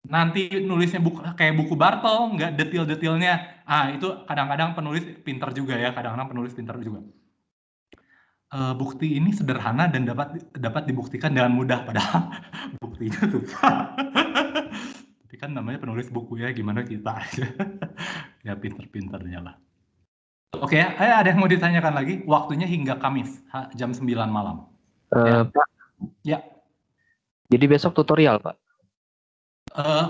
nanti nulisnya kayak buku Bartel, nggak detail-detailnya. Itu kadang-kadang penulis pintar juga ya, bukti ini sederhana dan dapat dibuktikan dengan mudah, padahal buktinya susah. Tapi kan namanya penulis buku ya, gimana kita aja. Ya pintar-pintarnya lah. Oke, ada yang mau ditanyakan lagi? Waktunya hingga Kamis, jam 9 malam. Ya. Pak. Ya. Jadi besok tutorial, Pak?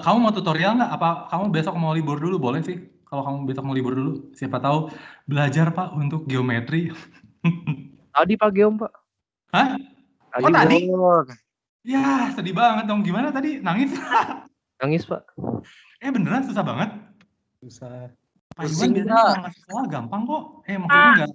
Kamu mau tutorial nggak? Apa kamu besok mau libur dulu? Boleh sih. Kalau kamu besok mau libur dulu. Siapa tahu belajar, Pak, untuk geometri. Tadi Pak Geom, Pak. Hah? Oh, tadi? Ya, sedih banget dong. Gimana tadi? Nangis? Nangis, Pak. Beneran susah banget? Susah. Pak Iwan biasanya kalau ngasih sekolah gampang kok. Maksudnya